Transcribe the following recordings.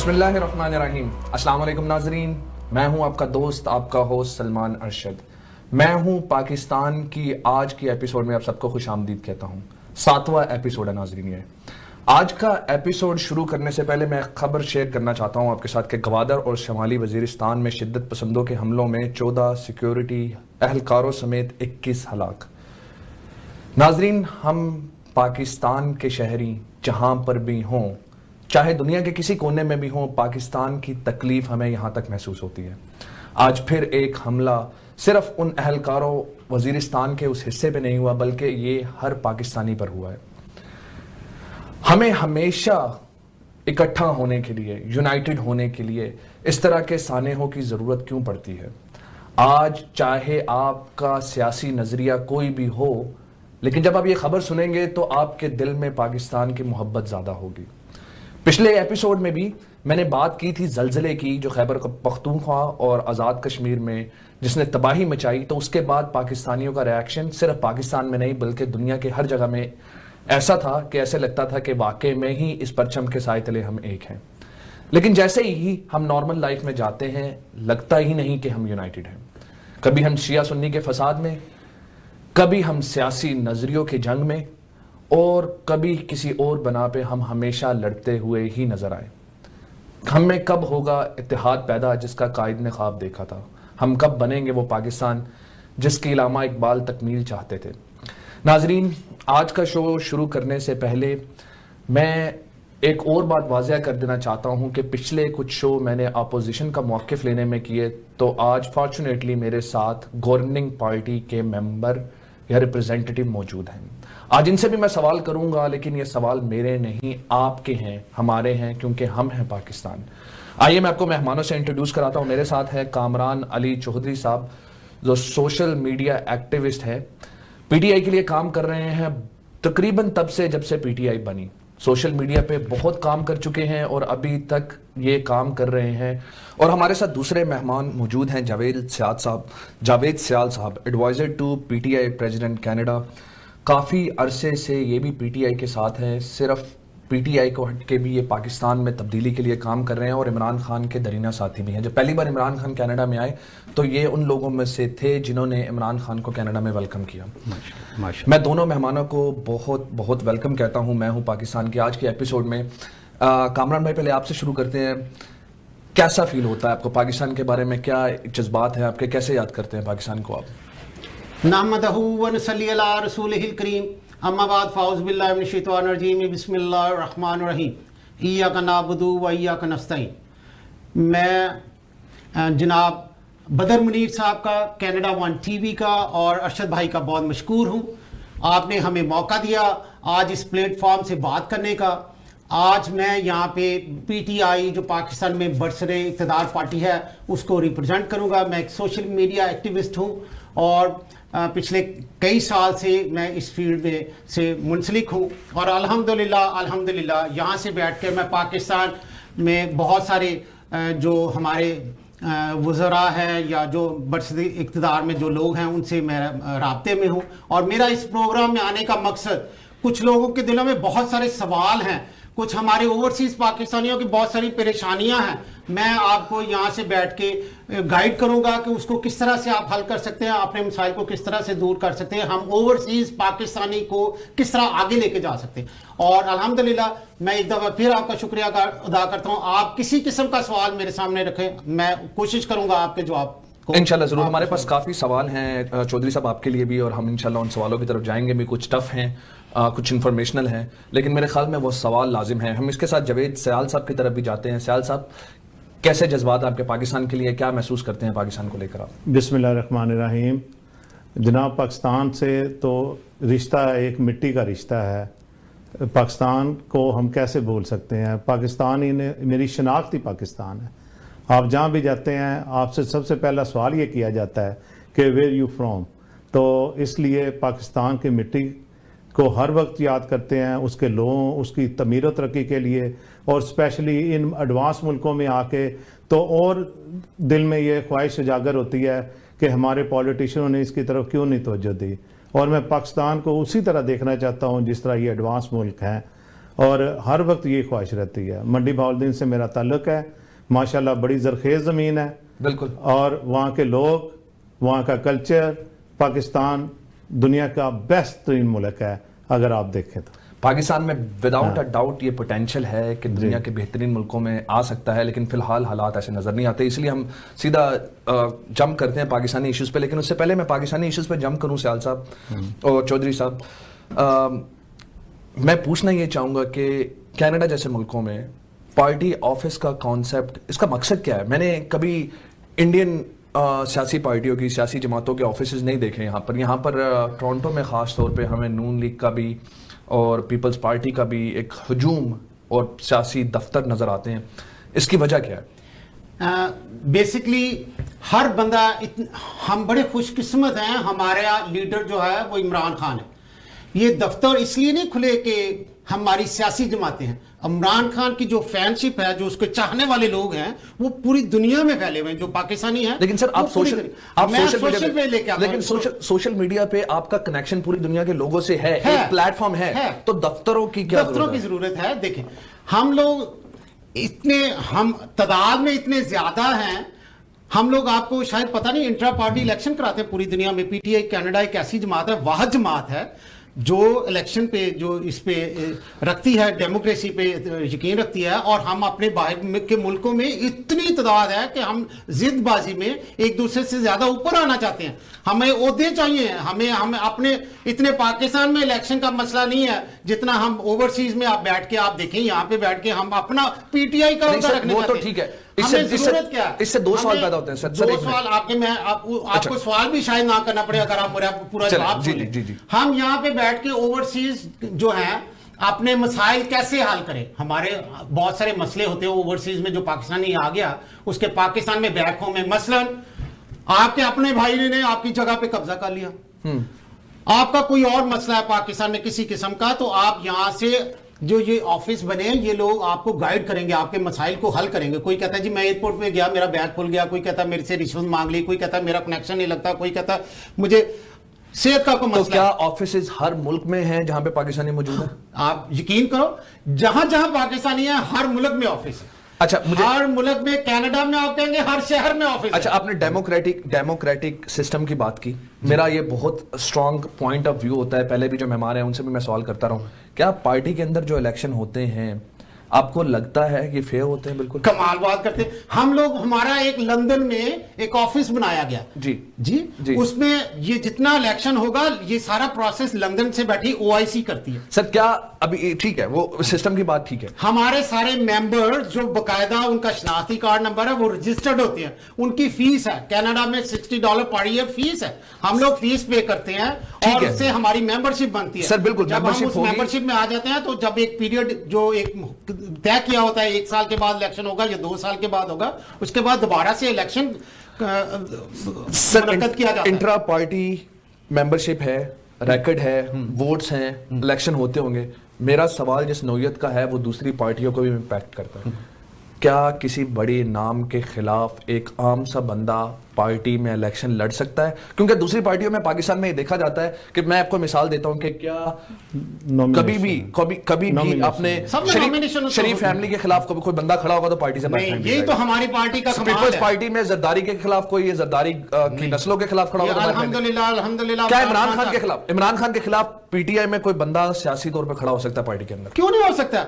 बिस्मिल्लाहिर्रहमानिर्रहीम। अस्सलाम वालेकुम नाज़रीन, मैं हूं आपका दोस्त, आपका होस्ट सलमान अरशद। मैं हूं पाकिस्तान की आज की एपिसोड में आप सबको खुश आमदीद कहता हूं। 7वां एपिसोड है नाज़रीन ये। आज का एपिसोड शुरू करने से पहले मैं खबर शेयर करना चाहता हूं आपके साथ कि गवादर और शमाली वजीरिस्तान में शिद्दत पसंदों के हमलों में 14 सिक्योरिटी एहलकारों समेत 21 हलाक। नाज़रीन, हम पाकिस्तान के शहरी जहां पर भी हों, चाहे दुनिया के किसी कोने में भी हों, पाकिस्तान की तकलीफ हमें यहां तक महसूस होती है। आज फिर एक हमला सिर्फ उन एहलकारों वजीरिस्तान के उस हिस्से पे नहीं हुआ, बल्कि ये हर पाकिस्तानी पर हुआ है। हमें हमेशा इकट्ठा होने के लिए, यूनाइटेड होने के लिए इस तरह के सानेहों की ज़रूरत क्यों पड़ती है? आज चाहे आपका सियासी नज़रिया कोई भी हो, लेकिन जब आप ये खबर सुनेंगे तो आपके दिल में पाकिस्तान की मोहब्बत ज़्यादा होगी। पिछले एपिसोड में भी मैंने बात की थी ज़लज़ले की, जो खैबर पख्तूनख्वा और आज़ाद कश्मीर में जिसने तबाही मचाई। तो उसके बाद पाकिस्तानियों का रिएक्शन सिर्फ पाकिस्तान में नहीं बल्कि दुनिया के हर जगह में ऐसा था कि ऐसे लगता था कि वाकई में ही इस परचम के साए तले हम एक हैं। लेकिन जैसे ही हम नॉर्मल लाइफ में जाते हैं, लगता ही नहीं कि हम यूनाइटेड हैं। कभी हम शिया सुन्नी के फसाद में, कभी हम सियासी नजरियों के जंग में, और कभी किसी और बना पे हम हमेशा लड़ते हुए ही नजर आए। हम में कब होगा इत्तेहाद पैदा जिसका कायद ने ख्वाब देखा था? हम कब बनेंगे वो पाकिस्तान जिसकी इलामा इकबाल तकमील चाहते थे? नाजरीन, आज का शो शुरू करने से पहले मैं एक और बात वाज़ह कर देना चाहता हूं कि पिछले कुछ शो मैंने अपोजिशन का मौक़िफ़ लेने में किए, तो आज फॉर्चुनेटली मेरे साथ गवर्निंग पार्टी के मेंबर या रिप्रेजेंटेटिव मौजूद हैं। आज इनसे भी मैं सवाल करूंगा, लेकिन ये सवाल मेरे नहीं, आपके हैं, हमारे हैं, क्योंकि हम हैं पाकिस्तान। आइए मैं आपको मेहमानों से इंट्रोड्यूस कराता हूं। मेरे साथ है कामरान अली चौधरी साहब, जो सोशल मीडिया एक्टिविस्ट है, पीटीआई के लिए काम कर रहे हैं तकरीबन तब से जब से पीटीआई बनी। सोशल मीडिया पे बहुत काम कर चुके हैं और अभी तक ये काम कर रहे हैं। और हमारे साथ दूसरे मेहमान मौजूद हैं, जावेद सियाल साहब, adviser to PTI president Canada. काफ़ी अरसे से ये भी पीटीआई के साथ हैं, सिर्फ पीटीआई को हट के भी ये पाकिस्तान में तब्दीली के लिए काम कर रहे हैं और इमरान खान के दरीना साथी भी हैं। जब पहली बार इमरान खान कनाडा में आए तो ये उन लोगों में से थे जिन्होंने इमरान खान को कनाडा में वेलकम किया। मैं दोनों मेहमानों को बहुत बहुत वेलकम कहता हूँ। मैं हूँ पाकिस्तान के आज के एपिसोड में। कामरान भाई, पहले आपसे शुरू करते हैं। कैसा फील होता है आपको पाकिस्तान के बारे में? क्या जज्बात हैं आपके? कैसे याद करते हैं पाकिस्तान को आप? नहमदहू व नसल्ली अला रसूलिहिल करीम, अम्मा बाद, फ़ाउज़ बिल्लाहि मिनश शैतानिर रजीम, बिस्मिल्लाहिर रहमानिर रहीम, इय्याका नअबुदु व इय्याका नस्तईन। मैं जनाब बदर मुनीर साहब का, कनाडा वन टीवी का और अरशद भाई का बहुत मशकूर हूँ। आपने हमें मौका दिया आज इस प्लेटफॉर्म से बात करने का। आज मैं यहाँ पे पीटीआई, जो पाकिस्तान में बरसरे इक़्तिदार पार्टी है, उसको रिप्रेजेंट करूँगा। मैं एक सोशल मीडिया एक्टिविस्ट हूँ और पिछले कई साल से मैं इस फील्ड में से मुंसलिक हूँ। और अल्हम्दुलिल्लाह यहाँ से बैठ कर मैं पाकिस्तान में बहुत सारे जो हमारे वज़रा हैं या जो बरसरे इक़्तिदार में जो लोग हैं, उनसे मैं राब्ते में हूँ। और मेरा इस प्रोग्राम में आने का मकसद, कुछ लोगों के दिलों में बहुत सारे सवाल हैं, कुछ हमारे ओवरसीज़ पाकिस्तानियों की बहुत सारी परेशानियां हैं। मैं आपको यहाँ से बैठ के गाइड करूंगा कि उसको किस तरह से आप हल कर सकते हैं, अपने मसाइल को किस तरह से दूर कर सकते हैं, हम ओवरसीज़ पाकिस्तानी को किस तरह आगे लेके जा सकते हैं। और अल्हम्दुलिल्लाह मैं एक दफ़ा फिर आपका शुक्रिया अदा करता हूँ। आप किसी किस्म का सवाल मेरे सामने रखें, मैं कोशिश करूँगा आपके जवाब को। इंशाल्लाह ज़रूर। हमारे पास काफ़ी सवाल हैं चौधरी साहब आपके लिए भी, और हम इंशाल्लाह उन सवालों की तरफ जाएंगे भी। कुछ टफ हैं, कुछ इन्फॉर्मेशनल हैं, लेकिन मेरे ख्याल में वो सवाल लाजिम है। हम इसके साथ जावेद सियाल साहब की तरफ भी जाते हैं। सियाल साहब, कैसे जज्बात आपके पाकिस्तान के लिए? क्या महसूस करते हैं पाकिस्तान को लेकर आप? बिस्मिल्लाहिर्रहमानिर्रहीम। जनाब, पाकिस्तान से तो रिश्ता एक मिट्टी का रिश्ता है। पाकिस्तान को हम कैसे भूल सकते हैं? पाकिस्तान ही मेरी शनाख्त ही पाकिस्तान है। आप जहाँ भी जाते हैं, आपसे सबसे पहला सवाल ये किया जाता है कि वेयर यू फ्रॉम। तो इसलिए पाकिस्तान की मिट्टी को हर वक्त याद करते हैं, उसके लोगों, उसकी तमीर तरक्की के लिए, और स्पेशली इन एडवांस मुल्कों में आके तो और दिल में ये ख्वाहिश उजागर होती है कि हमारे पॉलिटिशियनों ने इसकी तरफ क्यों नहीं तवज्जो दी। और मैं पाकिस्तान को उसी तरह देखना चाहता हूँ जिस तरह ये एडवांस मुल्क हैं। और हर वक्त ये ख्वाहिश रहती है। मंडी बहाउद्दीन से मेरा ताल्लुक़ है, माशाल्लाह बड़ी ज़रखेज़ ज़मीन है बिल्कुल। और वहाँ के लोग, वहाँ का कल्चर, पाकिस्तान दुनिया का बेस्ट तरीन मुल्क है अगर आप देखें तो। पाकिस्तान में विदाउट अ डाउट ये पोटेंशियल है कि दुनिया के बेहतरीन मुल्कों में आ सकता है, लेकिन फिलहाल हालात ऐसे नज़र नहीं आते, इसलिए हम सीधा जंप करते हैं पाकिस्तानी इश्यूज़ पे। लेकिन उससे पहले मैं पाकिस्तानी इश्यूज़ पे जंप करूं सयाल साहब और चौधरी साहब, मैं पूछना ये चाहूँगा कि कनाडा जैसे मुल्कों में पार्टी ऑफिस का कॉन्सेप्ट, इसका मकसद क्या है? मैंने कभी इंडियन सियासी पार्टियों की, सियासी जमातों के ऑफिस नहीं देखे यहाँ पर टोरंटो में ख़ास तौर पे हमें नून लीग का भी और पीपल्स पार्टी का भी एक हजूम और सियासी दफ्तर नज़र आते हैं। इसकी वजह क्या है? बेसिकली हर बंदा हम बड़े खुशकिस्मत हैं, हमारा लीडर जो है वो इमरान खान है। ये दफ्तर इसलिए नहीं खुले कि हमारी सियासी जमातें हैं, इमरान खान की जो फैनशिप है, जो उसके चाहने वाले लोग हैं, वो पूरी दुनिया में फैले हुए हैं, जो पाकिस्तानी हैं। लेकिन सर आप सोशल पे लेके आता हूं। लेकिन सोशल मीडिया पे आपका कनेक्शन पूरी दुनिया के लोगों से है। एक प्लेटफॉर्म है। तो दफ्तरों की क्या जरूरत है? देखें, हम लोग इतने, हम तादाद में इतने ज्यादा हैं, हम लोग, आपको शायद पता नहीं, इंट्रा पार्टी इलेक्शन कराते हैं पूरी दुनिया में। पीटीआई कनाडा एक ऐसी जमात है, वाह जमात है जो इलेक्शन पे, जो इस पे रखती है, डेमोक्रेसी पे यकीन रखती है। और हम अपने बाहर के मुल्कों में इतनी तादाद है कि हम जिदबाजी में एक दूसरे से ज्यादा ऊपर आना चाहते हैं। हमें ओहदे चाहिए, हमें अपने, इतने पाकिस्तान में इलेक्शन का मसला नहीं है जितना हम ओवरसीज में। आप बैठ के आप देखें, यहाँ पे बैठ के हम अपना पीटीआई का रखने, वो तो ठीक है, इससे दो सवाल पैदा होते हैं सर। दो सवाल आपके, मैं आपको सवाल भी शायद ना करना पड़े अगर आप पूरा जवाब सुनें। हम यहाँ पे बैठ के ओवरसीज जो है अपने मसाइल कैसे हल करें। हमारे बहुत सारे मसले होते हैं ओवरसीज में, जो पाकिस्तानी आ गया उसके पाकिस्तान में बैक होम में, मसलन आपके अपने भाई ने आपकी जगह पे कब्जा कर लिया, आपका कोई और मसला है पाकिस्तान में किसी किस्म का, तो आप यहां से जो ये ऑफिस बने हैं, ये लोग आपको गाइड करेंगे, आपके मसाइल को हल करेंगे। कोई कहता है जी मैं एयरपोर्ट पे गया, मेरा बैग खुल गया, कोई कहता है मेरे से रिश्वत मांग ली, कोई कहता है मेरा कनेक्शन नहीं लगता, कोई कहता है मुझे सेहत का कोई मसला। तो क्या ऑफिसेज हर मुल्क में हैं जहां पे पाकिस्तानी मौजूद है? आप यकीन करो, जहां जहां पाकिस्तानी है हर मुल्क में ऑफिस है। अच्छा, हर मुल्क में, कनाडा में आप कहेंगे हर शहर में ऑफिस। अच्छा, आपने डेमोक्रेटिक सिस्टम की बात की, मेरा ये बहुत स्ट्रांग पॉइंट ऑफ व्यू होता है, पहले भी जो मेहमान हैं उनसे भी मैं सवाल करता रहा हूं, क्या पार्टी के अंदर जो इलेक्शन होते हैं आपको लगता है कि फेयर होते हैं? बिल्कुल कमाल बात करते हैं हम लोग। हमारा एक लंदन में एक ऑफिस बनाया गया जी, उसमें ये जितना इलेक्शन होगा ये सारा प्रोसेस लंदन से बैठी ओआईसी करती है। सर क्या अभी ठीक है, वो सिस्टम की बात ठीक है, हमारे सारे मेंबर जो बकायदा उनका शनाख्ती कार्ड नंबर है वो रजिस्टर्ड होते हैं, उनकी फीस है कनाडा में $60 पर ईयर फीस है, हम लोग फीस पे करते हैं और उससे हमारी मेंबरशिप बनती है। सर बिल्कुल, जब हम उस मेंबरशिप में आ जाते हैं तो जब एक पीरियड जो एक तय किया होता है, 1 साल के बाद इलेक्शन होगा या 2 साल के बाद होगा, उसके बाद दोबारा से इलेक्शन मुनक्कद किया जाता है। इंट्रा पार्टी मेंबरशिप है, रिकॉर्ड है, वोट्स हैं, इलेक्शन होते होंगे। मेरा सवाल जिस नौयत का है वो दूसरी पार्टियों को भी इम्पैक्ट करता है। क्या किसी बड़े नाम के खिलाफ एक आम सा बंदा पार्टी में इलेक्शन लड़ सकता है? क्योंकि दूसरी पार्टियों में पाकिस्तान में ये देखा जाता है कि मैं आपको मिसाल देता हूं कि क्या कभी भी आपने शरीफ फैमिली के खिलाफ कोई बंदा खड़ा होगा तो पार्टी से यही तो हमारी पार्टी का पीपल्स पार्टी में जरदारी के खिलाफ कोई जरदारी की नस्लों के खिलाफ खड़ा होगा। अल्हम्दुलिल्लाह क्या इमरान खान के खिलाफ पीटीआई में कोई बंदा सियासी तौर पर खड़ा हो सकता है पार्टी के अंदर? क्यों नहीं हो सकता?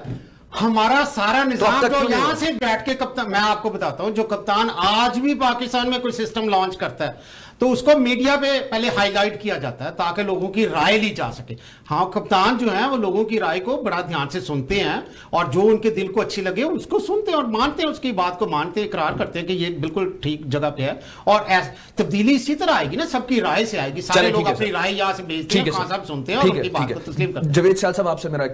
हमारा सारा निजाम जो यहां से बैठ के कप्तान, मैं आपको बताता हूं, जो कप्तान आज भी पाकिस्तान में कोई सिस्टम लॉन्च करता है तो उसको मीडिया पे पहले हाईलाइट किया जाता है ताकि लोगों की राय ली जा सके। हाँ, कप्तान जो है वो लोगों की राय को बड़ा ध्यान से सुनते हैं और जो उनके दिल को अच्छी लगे उसको सुनते हैं और मानते हैं, उसकी बात को मानते हैं, इकरार करते हैं कि ये बिल्कुल ठीक जगह पे है। और तब्दीली इसी तरह आएगी ना, सबकी राय से आएगी। सारे लोग अपनी राय यहाँ से भेजते हैं, खान साहब सुनते हैं और उनकी बात को तस्लीम करते हैं। जवेद शाह साहब, आपसे मेरा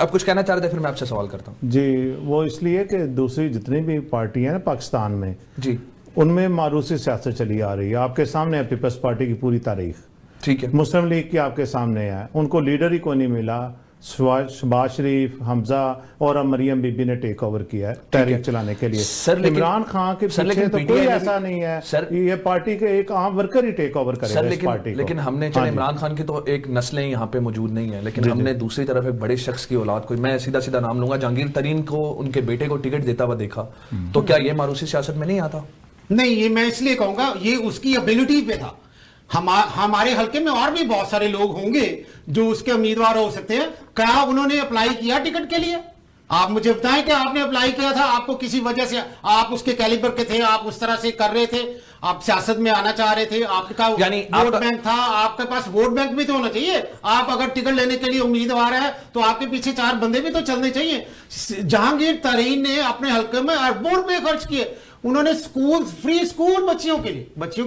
आप कुछ कहना चाह रहे थे, फिर मैं आपसे सवाल करता हूँ। जी, वो इसलिए कि दूसरी जितनी भी पार्टियां हैं पाकिस्तान में जी, उनमें मारूसी सियासत चली आ रही है। आपके सामने है पीपल्स पार्टी की पूरी तारीख, ठीक है, मुस्लिम लीग की आपके सामने है, उनको लीडर ही कोई नहीं मिला, शहबाज शरीफ, हमजा और अब मरियम बीबी ने टेक ओवर किया है तहरीक चलाने के लिए। सर, लेकिन- इमरान खान के सर, पीछे लेकिन तो PTI कोई ने भी- ऐसा नहीं है, सर- ये पार्टी के एक आम वर्कर ही टेक ओवर करेगा सर इस पार्टी को। लेकिन हमने हाँ चले जी। इमरान खान की तो एक नस्लें यहाँ पे मौजूद नहीं है, लेकिन हमने दूसरी तरफ एक बड़े शख्स की औलाद को, मैं सीधा सीधा नाम लूंगा, जहांगीर तरीन को उनके बेटे को टिकट देता हुआ देखा, तो क्या ये मारूसी सियासत में नहीं आता? नहीं, ये मैं इसलिए कहूंगा ये उसकी एबिलिटी पे था। हमारे हल्के में और भी बहुत सारे लोग होंगे जो उसके उम्मीदवार हो सकते हैं। क्या उन्होंने अप्लाई किया टिकट के लिए? आप मुझे बताएं कि आपने अप्लाई किया था, आपको किसी वजह से, आप उसके कैलिबर के थे, आप उस तरह से कर रहे थे, आप सियासत में आना चाह रहे थे, आपका यानी वोट बैंक था, आपके पास वोट बैंक भी तो होना चाहिए। आप अगर टिकट लेने के लिए उम्मीदवार है तो आपके पीछे 4 बंदे भी तो चलने चाहिए। जहांगीर तरीन ने अपने हल्के में अरबों रुपए खर्च किए। उन्होंने स्कूल, फ्री स्कूल बच्चियों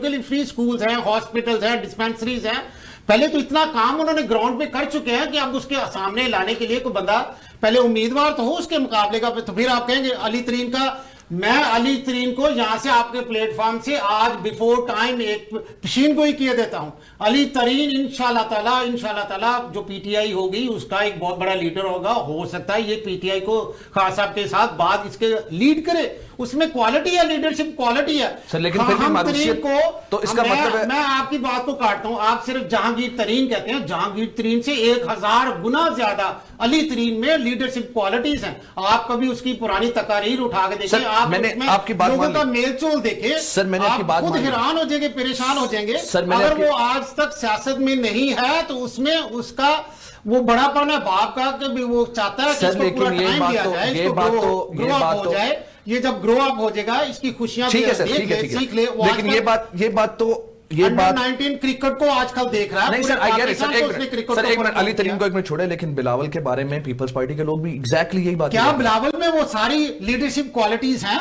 के लिए फ्री स्कूल्स हैं, हॉस्पिटल्स हैं, डिस्पेंसरीज हैं। पहले तो इतना काम उन्होंने ग्राउंड पे कर चुके हैं कि अब उसके सामने लाने के लिए कोई बंदा पहले उम्मीदवार तो हो उसके मुकाबले का, तो फिर आप कहेंगे अली तरीन का। मैं अली तरीन को यहां से आपके प्लेटफॉर्म से आज बिफोर टाइम एक पशीन गोई किए देता हूं। अली तरीन इंशाल्लाह ताला जो पीटीआई होगी उसका एक बहुत बड़ा लीडर होगा। हो सकता है ये पीटीआई को खान साहब के साथ बाद इसके लीड करे, उसमें क्वालिटी है, लीडरशिप क्वालिटी है। सर, लेकिन फिर भी हम मारूसियत तरीन को, तो इसका मतलब है, मैं आपकी बात को काटता हूं, आप सिर्फ जहांगीर तरीन कहते हैं, जहांगीर तरीन से 1000 गुना ज्यादा अली तरीन में लीडरशिप क्वालिटीज हैं। आप कभी उसकी पुरानी तकारीर उठा के देखिए, आप मैंने उसमें आपकी बात लोगों मान का ली। मेलचोल देखिए, सर, मैंने आपकी बात खुद मान ली। हैरान हो जाएंगे, परेशान हो जाएंगे। सर, मैंने अगर आपकी- वो आज तक सियासत में नहीं है तो उसमें उसका वो बड़ापन है बाप का कि भी वो चाहता है कि सर, इसको लेकिन पूरा ये टाइम बात दिया तो- जाए, ये इसको बात तो- ग्रो ये अप बात हो तो- जाए। ये जब ग्रो अप हो जाएगा इसकी खुशियां ठीक है सर, देख ठीक है, ले, सीख ले। वो लेकिन ये बात तो ये बात 19 क्रिकेट को आजकल देख रहा है। नहीं पूरे सर, आई गेट पाकिस्तान को उसने सर, क्रिकेट एक को मिनट, अली तरीन को किया। एक मिनट छोड़े, लेकिन बिलावल के बारे में पीपल्स पार्टी के लोग भी एग्जैक्टली यही बात क्या कर रहे हैं। बिलावल में वो सारी लीडरशिप क्वालिटीज हैं?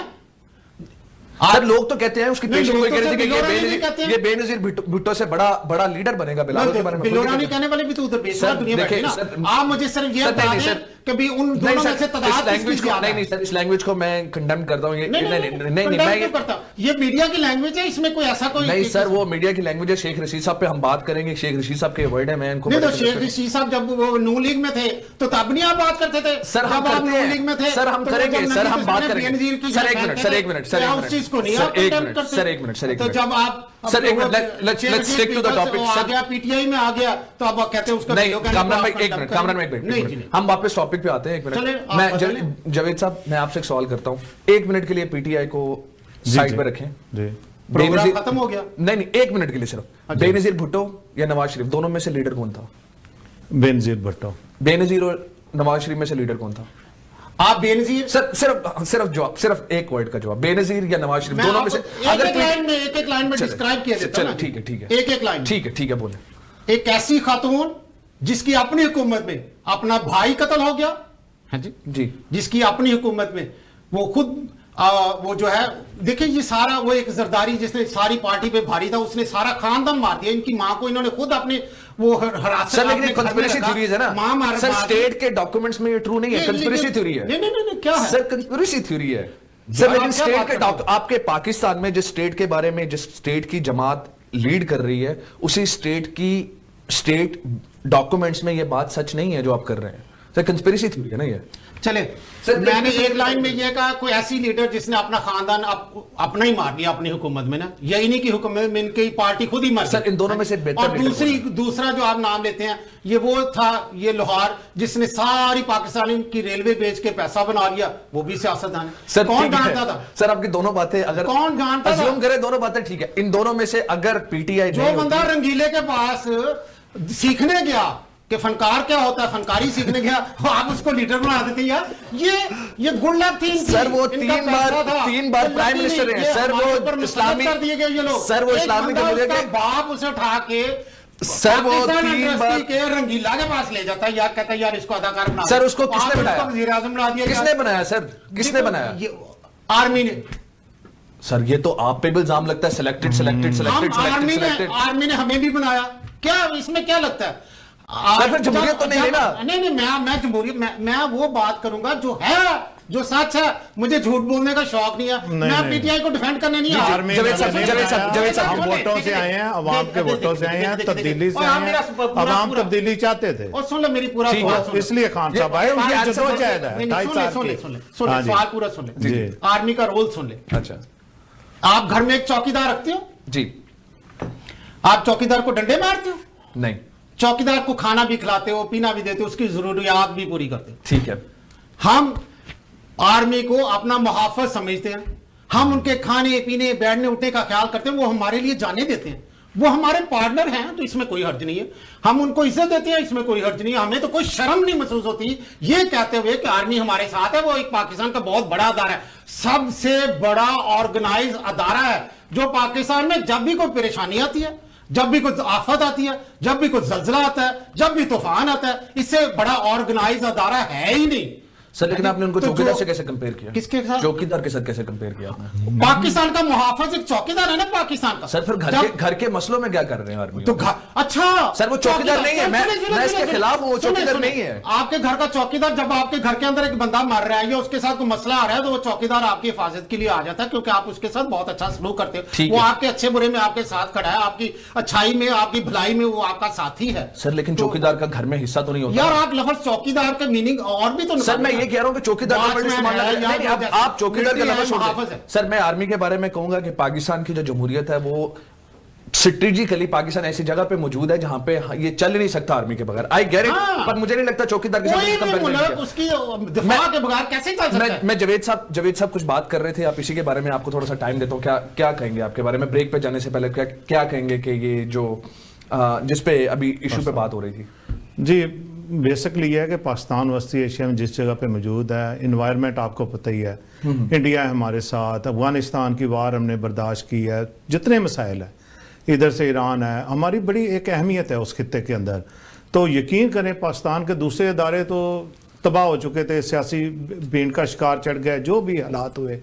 सर, लोग तो कहते हैं उसकी नहीं, पेशी लोग कोई तो कह रहे थे सर कि बिलोरा नहीं कहते हैं। ये बेनजीर भुट्टो से बड़ा लीडर बनेगा। बिलावल के बारे में बिलोरा नहीं कहने वाले भी तो उधर बेचना सर, दुनिया बैठी देखिए, ना। सर, आप मुझे सिर्फ ये सर, बता नहीं, दें सर, कि भी उन नहीं दोनों सर, में से इस तादाद लैंग्वेज किसकी को ज्यादा है? नहीं सर, इस लैंग्वेज को मैं कंडेम करता हूँ। नहीं मैं करता। ये मीडिया की लैंग्वेज है, इसमें कोई ऐसा कोई नहीं सर, वो मीडिया की लैंग्वेज है। शेख रशीद साहब पे हम बात करेंगे। शेख रशीद साहब के वर्ड है, मैं इनको नहीं तो बड़े- शेख रशीद साहब जब वो नू लीग में थे तो तब नहीं आप बात करते थे? सर, हम जब आप करते नू हैं। लीग में थे सर, हम तो करेंगे। जब सर, हम नबी बात ने करेंगे। बेनजीर की सर, जब एक मिनट, कहते सर, थे, एक मिनट, तो सर, एक आप मिनट। उस चीज को नहीं सर, आप एक condemn मिनट, करते। सर, एक मिनट, सर, एक तो मिनट। जब आप सर, एक मिनट, let's stick to the topic, आ सर। गया पीटीआई में आ गया तो अब आप कहते हैं उसका नहीं, वीडियो कहने कामरान को भाई, आप एक condemn मिनट, करें। कामरान भाई, एक नहीं मिनट, जी, नहीं। हम वापस टॉपिक पे आते हैं। एक चलिए, मिनट, आप मैं बताइए। जावेद साहब, मैं आपसे एक सवाल करता हूँ। 1 मिनट के लिए पीटीआई को साइड पे रखें। जी, प्रोग्राम बेनजीर- खत्म हो गया। नहीं, 1 मिनट के लिए सिर्फ। अच्छा। बेनजीर भुट्टो या नवाज शरीफ, दोनों में से लीडर कौन था? बेनजीर भुट्टो। बेनजीर और नवाज शरीफ में से लीडर कौन था? आप बेनजीर सर, सिर्फ जवाब, सिर्फ एक वर्ड का जवाब। बेनजीर या नवाज शरीफ, मैं दोनों में से एक लाइन में चलिए, डिस्क्राइब किया देता चलिए, हूं ना। ठीक है, ठीक है, एक लाइन में। ठीक है, बोले। एक ऐसी खातून जिसकी अपनी हुकूमत में अपना भाई कत्ल हो गया है जी, जिसकी अपनी हुकूमत में वो खुद वो जो है, देखिए ये सारा वो एक जरदारी जिसने सारी पार्टी पे भारी था, उसने सारा खानदान मार दिया। इनकी मां को इन्होंने खुद अपने वो हिरासत सर, लेकिन अपने घर में कंस्पिरेसी रखा। थ्योरीज है ना मां मार सर, मार दी। स्टेट के डॉक्यूमेंट्स में ये ट्रू नहीं है, कंस्पिरेसी थ्योरी है। नहीं क्या है? सर, कंस्पिरेसी थ्योरी है सर, लेकिन क्या स्टेट बात के कर रहे हो? आपके पाकिस्तान में जिस स्टेट के बारे में, जिस स्टेट की जमात लीड कर रही है, उसी स्टेट डॉक्यूमेंट्स में ये बात सच नहीं है जो आप कर रहे हैं। सर, कंस्पिरेसी थ्योरी है ना ये। चले सर, मैंने एक लाइन में ये कहा, कोई ऐसी लीडर जिसने अपना खानदान अपना ही मार दिया अपनी हुकूमत में ना, यही नहीं कि हुकूमत में इनकी पार्टी खुद ही मर सर, इन दोनों में से बेहतर और लीडर दूसरा जो आप नाम लेते हैं, ये वो था, ये लोहार जिसने सारी पाकिस्तान की रेलवे बेच के पैसा बना लिया, वो भी सियासतदान है। सर, कौन ठीक है। जानता था? सर, आपकी दोनों बातें अगर कौन जानता था? अज्यूम करें, दोनों बातें ठीक है, इन दोनों में से अगर पीटीआई जो बंदा रंगीले के पास सीखने गया कि फनकार क्या होता है, फनकारी सीखने गया, आप उसको लीडर बना देते हैं यार। ये गुल्लक थी इनकी। सर, वो इनका पैसा था। 3 बार प्राइम मिनिस्टर हैं। ये सर, हमारे ऊपर वो मुसलत इस्लामी कर दिए गए ये लोग। सर, वो एक इस्लामी बंदा जमहूरियत उसका के बाप उसे उठा के सर, वो पाकिस्तान 3 इंडस्ट्री बार के रंगीला के पास ले जाता है यार, कहता है यार इसको अदाकार बना। सर, उसको किसने बनाया? वजीर आजम बना दिया। किसने बनाया सर, किसने बनाया? आर्मी ने। सर, ये तो आप पे भी इल्जाम लगता है, सिलेक्टेड आर्मी ने हमें भी बनाया। क्या इसमें क्या लगता है? फिर जमहूरियत तो नहीं है ना? नहीं मैं जमहूरियत, मैं वो बात करूंगा जो है जो सच है, मुझे झूठ बोलने का शौक नहीं है। मैं पीटीआई को डिफेंड करने नहीं आया। आर्मी हम वोटों से आए हैं, अवाम के वोटों से आए हैं, तब्दीली से आए हैं, अवाम तब्दीली चाहते थे। और सुन ले मेरी पूरा इसलिए खान साहब आए, उनकी जद्दोजहद है 2.5 साल की। सवाल पूरा सुन ले, आर्मी का रोल सुन ले। अच्छा, आप घर में एक चौकीदार रखते हो जी? आप चौकीदार को डंडे मारते हो? नहीं। चौकीदार को खाना भी खिलाते हो, पीना भी देते हो, उसकी जरूरियात भी पूरी करते हो। ठीक है। हम आर्मी को अपना मुहाफिज समझते हैं, हम उनके खाने पीने बैठने उठने का ख्याल करते हैं, वो हमारे लिए जाने देते हैं, वो हमारे पार्टनर हैं, तो इसमें कोई हर्ज नहीं है। हम उनको इज्जत देते हैं, इसमें कोई हर्ज नहीं है। हमें तो कोई शर्म नहीं महसूस होती ये कहते हुए कि आर्मी हमारे साथ है। वो एक पाकिस्तान का बहुत बड़ा अदारा है, सबसे बड़ा ऑर्गेनाइज अदारा है, जो पाकिस्तान में जब भी कोई परेशानी आती है, जब भी कोई आफत आती है, जब भी कोई जल्जला आता है, जब भी तूफान आता है, इससे बड़ा ऑर्गेनाइज अदारा है ही नहीं। सर लेकिन आपने उनको तो चौकीदार से कैसे कंपेयर किया? किसके साथ? चौकीदार के साथ कैसे कंपेयर किया आपने? पाकिस्तान का मुहाफिज एक चौकीदार है ना पाकिस्तान का। सर फिर घर के मसलों में क्या कर रहे हैं आर्मी? तो अच्छा सर वो चौकीदार नहीं है, मैं इसके खिलाफ हूं, वो चौकीदार नहीं है। आपके घर का चौकीदार, जब आपके घर के अंदर एक बंदा मर रहा है या उसके साथ कोई मसला आ रहा है, तो वो चौकीदार आपकी हिफाजत के लिए आ जाता है, क्योंकि आप उसके साथ बहुत अच्छा सलूक करते हो। वो आपके अच्छे बुरे में आपके साथ खड़ा है, आपकी अच्छाई में, आपकी भलाई में वो आपका साथी है। सर लेकिन चौकीदार का घर में हिस्सा तो नहीं होता यार। आप लफ्ज चौकीदार का मीनिंग और भी तो सर मैं ये कह रहा हूं कि चौकीदार आप चौकीदार का लफ्ज छोड़िए। सर मैं आर्मी के बारे में कहूंगा कि पाकिस्तान की जो जमहूरियत है वो स्ट्रेटेजिकली पाकिस्तान ऐसी जगह पे मौजूद है जहां पे ये चल नहीं सकता आर्मी के बगैर। आई गेट इट, पर मुझे नहीं लगता चौकीदार के साथ उसकी दिफा के बगैर कैसे चल सकता है। मैं जावेद साहब कुछ बात कर रहे थे, आप इसी के बारे में आपको थोड़ा सा टाइम देता हूं। क्या कहेंगे आपके बारे में? ब्रेक पे जाने से पहले क्या कहेंगे कि ये जो जिस पे अभी इशू पे बात हो रही थी? जी बेसिकली ये है कि पाकिस्तान वस्ती एशिया में जिस जगह पे मौजूद है, इन्वायरमेंट आपको पता ही है, इंडिया है हमारे साथ, अफगानिस्तान की वार हमने बर्दाश्त की है, जितने मसाइल है, इधर से ईरान है, हमारी बड़ी एक अहमियत है उस खित्ते के अंदर। तो यकीन करें पाकिस्तान के दूसरे इदारे तो तबाह हो चुके थे, सियासी भीड़ का शिकार चढ़ गए, जो भी हालात हुए।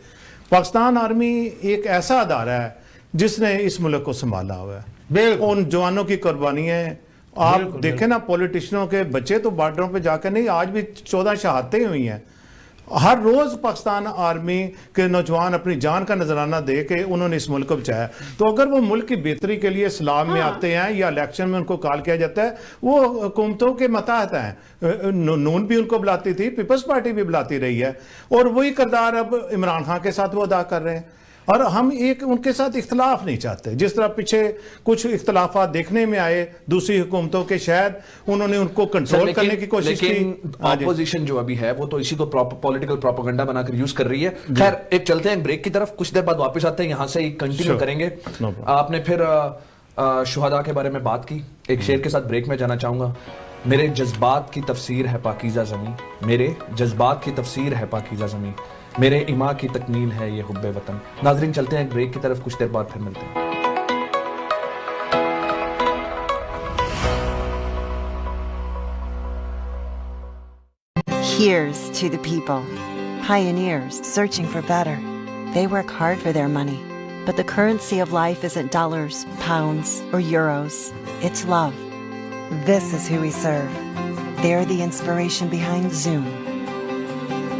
पाकिस्तान आर्मी एक ऐसा अदारा है जिसने इस मुल्क को संभाला हुआ है। उन जवानों की कुर्बानियाँ आप देखें ना, पॉलिटिशियनों के बच्चे तो बॉर्डरों पे जाकर नहीं, आज भी 14 शहादतें हुई हैं। हर रोज पाकिस्तान आर्मी के नौजवान अपनी जान का नजराना दे के उन्होंने इस मुल्क को बचाया। तो अगर वो मुल्क की बेहतरी के लिए इस्लाम में आते हैं या इलेक्शन में उनको कॉल किया जाता है, वो हुकूमतों के मताहत हैं। नून भी उनको बुलाती थी, पीपल्स पार्टी भी बुलाती रही है, और वही किरदार अब इमरान खान के साथ वो अदा कर रहे हैं। और हम एक उनके साथ इख्तलाफ नहीं चाहते। जिस तरह पीछे कुछ इख्तलाफात देखने में आए दूसरी हुकूमतों के, शायद उन्होंने उनको कंट्रोल करने की कोशिश की। ऑपोजिशन जो अभी है वो तो इसी को पॉलिटिकल प्रोपेगेंडा बनाकर यूज कर रही है। खैर एक चलते हैं ब्रेक की तरफ, कुछ देर बाद वापस आते हैं, यहां से कंटिन्यू करेंगे। आपने फिर शुहदा के बारे में बात की, एक शेर के साथ ब्रेक में जाना चाहूंगा। मेरे जज्बात की तफसीर है पाकीज़ा ज़मीं, मेरे जज्बात की तफसीर है पाकीज़ा ज़मीं, मेरे इमा की तकमील है ये हुब्बे वतन। नाज़रीन चलते हैं ब्रेक की तरफ, कुछ देर बाद फिर मिलते हैं। Here's to the people, pioneers searching for better. They work hard for their money, but the currency of life isn't dollars, pounds, or euros. It's love. This is who we serve. They're the inspiration behind Zoom.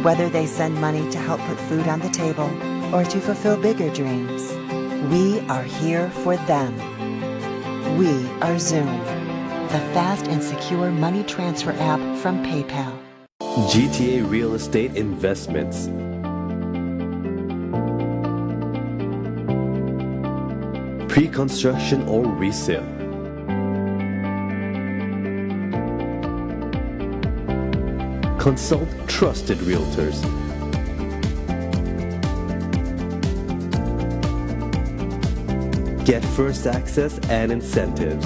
Whether they send money to help put food on the table or to fulfill bigger dreams, we are here for them. We are Zoom, the fast and secure money transfer app from PayPal. GTA Real Estate Investments. Pre-construction or resale. Consult trusted realtors. Get first access and incentives.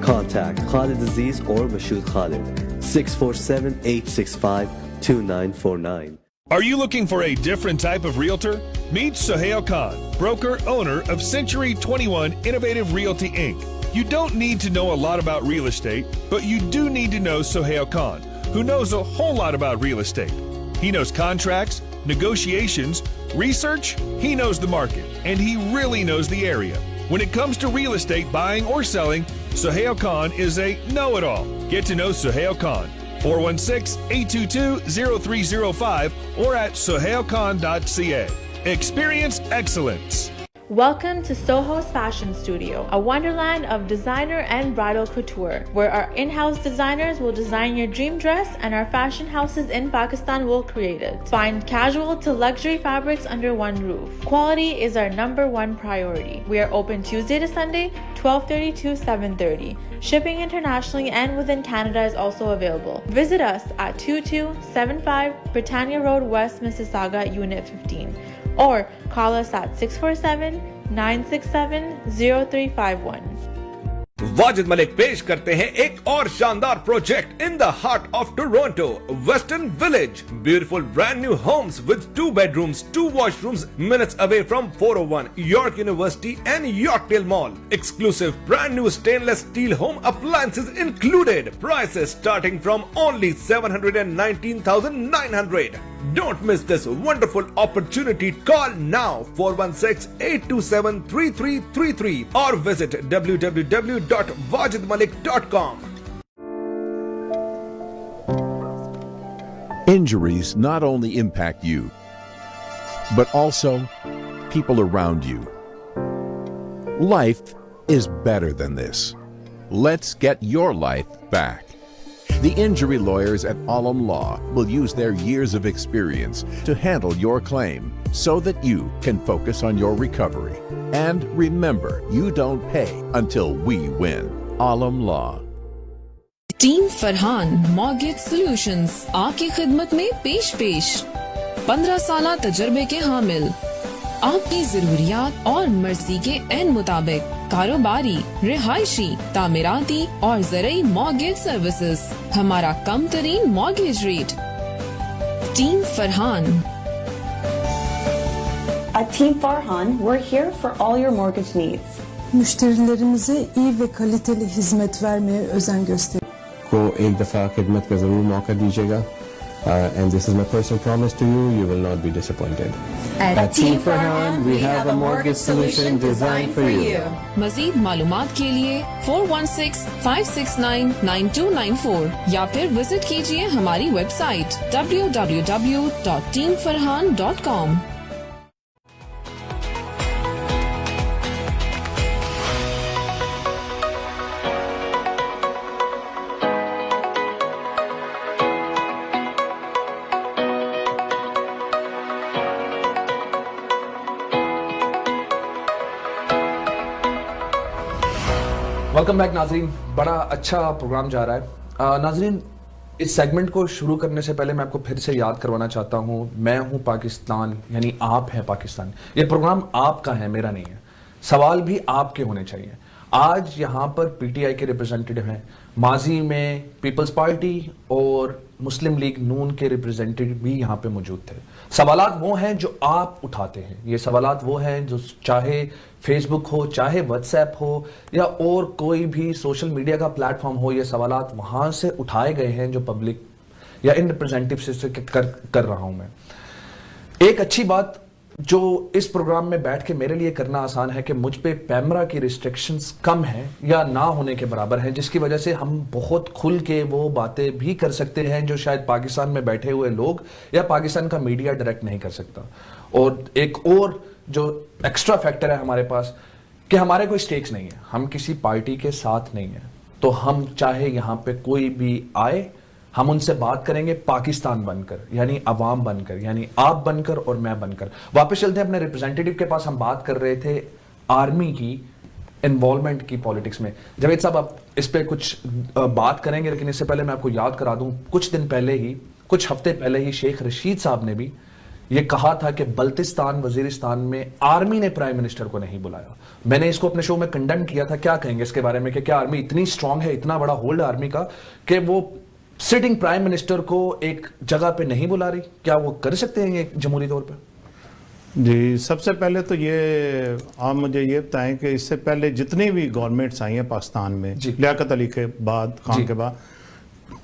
Contact Khalid Aziz or Mashood Khalid, 647-865-2949. Are you looking for a different type of realtor? Meet Sohail Khan, broker owner of Century 21 Innovative Realty Inc. You don't need to know a lot about real estate, but you do need to know Sohail Khan, who knows a whole lot about real estate. He knows contracts, negotiations, research, he knows the market, and he really knows the area. When it comes to real estate buying or selling, Sohail Khan is a know-it-all. Get to know Sohail Khan. 416-822-0305 or at sohailkhan.ca. Experience excellence. Welcome to Soho's Fashion Studio, a wonderland of designer and bridal couture, where our in-house designers will design your dream dress and our fashion houses in Pakistan will create it. Find casual to luxury fabrics under one roof. Quality is our #1 priority. We are open Tuesday to Sunday, 12:30 to 7:30. Shipping internationally and within Canada is also available. Visit us at 2275 Britannia Road West, Mississauga, Unit 15. Or call us at 647-967-0351. Wajid Malik पेश करते हैं एक और शानदार project in the heart of Toronto, western village. Beautiful brand new homes with 2 bedrooms, 2 washrooms, minutes away from 401 York University and Yorkdale Mall. Exclusive brand new stainless steel home appliances included. Prices starting from only 719,900. Don't miss this wonderful opportunity. Call now 416-827-3333 or visit www.wajidmalik.com. Injuries not only impact you, but also people around you. Life is better than this. Let's get your life back. The injury lawyers at Alam Law will use their years of experience to handle your claim so that you can focus on your recovery. And remember, you don't pay until we win. Alam Law. Team Farhan mortgage solutions आपकी खिदमत में पेश 15 साल तजर्बे के हामिल, आपकी जरूरियात और मर्जी के एन मुताबिक कारोबारी, रिहायशी, तामीराती और ज़रूरी मॉर्गेज सर्विसेज. हमारा कम तरीन mortgage rate. Team Farhan. At Team Farhan, we're here for all your mortgage needs. Müşterilerimize iyi ve kaliteli hizmet vermeye özen gösteriyoruz. को एक दफा खिदमत का जरूर मौका दीजिएगा. And this is my personal promise to you, you will not be disappointed. At Team Farhan, we have a mortgage solution designed for you. मज़ीद मालूमात के लिए 416-569-9294 या फिर विजिट कीजिए हमारी वेबसाइट www.teamfarhan.com. वेलकम बैक नाजरीन. बड़ा अच्छा प्रोग्राम जा रहा है. नाजरीन, इस सेगमेंट को शुरू करने से पहले मैं आपको फिर से याद करवाना चाहता हूँ, मैं हूँ पाकिस्तान, यानी आप हैं पाकिस्तान. ये प्रोग्राम आपका है, मेरा नहीं है. सवाल भी आपके होने चाहिए. आज यहाँ पर पीटीआई के रिप्रेजेंटेटिव हैं, माजी में पीपल्स पार्टी और मुस्लिम लीग नून के रिप्रेजेंटेटिव भी यहाँ पे मौजूद थे. सवालात वो हैं जो आप उठाते हैं. ये सवालात वो हैं जो चाहे फेसबुक हो, चाहे व्हाट्सएप हो या और कोई भी सोशल मीडिया का प्लेटफॉर्म हो, ये सवालात वहाँ से उठाए गए हैं जो पब्लिक या इन रिप्रेजेंटेटिव से कर रहा हूँ मैं. एक अच्छी बात जो इस प्रोग्राम में बैठ के मेरे लिए करना आसान है कि मुझ पे पैमरा की रिस्ट्रिक्शंस कम हैं या ना होने के बराबर हैं, जिसकी वजह से हम बहुत खुल के वो बातें भी कर सकते हैं जो शायद पाकिस्तान में बैठे हुए लोग या पाकिस्तान का मीडिया डायरेक्ट नहीं कर सकता. और एक और जो एक्स्ट्रा फैक्टर है हमारे पास कि हमारे कोई स्टेक्स नहीं है, हम किसी पार्टी के साथ नहीं है, तो हम चाहे यहाँ पे कोई भी आए, हम उनसे बात करेंगे पाकिस्तान बनकर, यानी अवाम बनकर, यानी आप बनकर और मैं बनकर. वापस चलते हैं अपने रिप्रेजेंटेटिव के पास. हम बात कर रहे थे आर्मी की इन्वॉल्वमेंट की पॉलिटिक्स में. जावेद साहब, आप इस पे कुछ बात करेंगे, लेकिन इससे पहले मैं आपको याद करा दूं, कुछ दिन पहले ही, कुछ हफ्ते पहले ही शेख रशीद साहब ने भी ये कहा था कि बल्तिस्तान वजीरिस्तान में आर्मी ने प्राइम मिनिस्टर को नहीं बुलाया. मैंने इसको अपने शो में कंडेम किया था. क्या कहेंगे इसके बारे में कि क्या आर्मी इतनी स्ट्रांग है, इतना बड़ा होल्ड आर्मी का कि वो सिटिंग प्राइम मिनिस्टर को एक जगह पे नहीं बुला रही? क्या वो कर सकते हैं ये जमहूरी तौर पे? जी, सबसे पहले तो ये आप मुझे ये बताएं कि इससे पहले जितनी भी गवर्नमेंट्स आई हैं पाकिस्तान में, लियाकत अली के बाद, खान के बाद,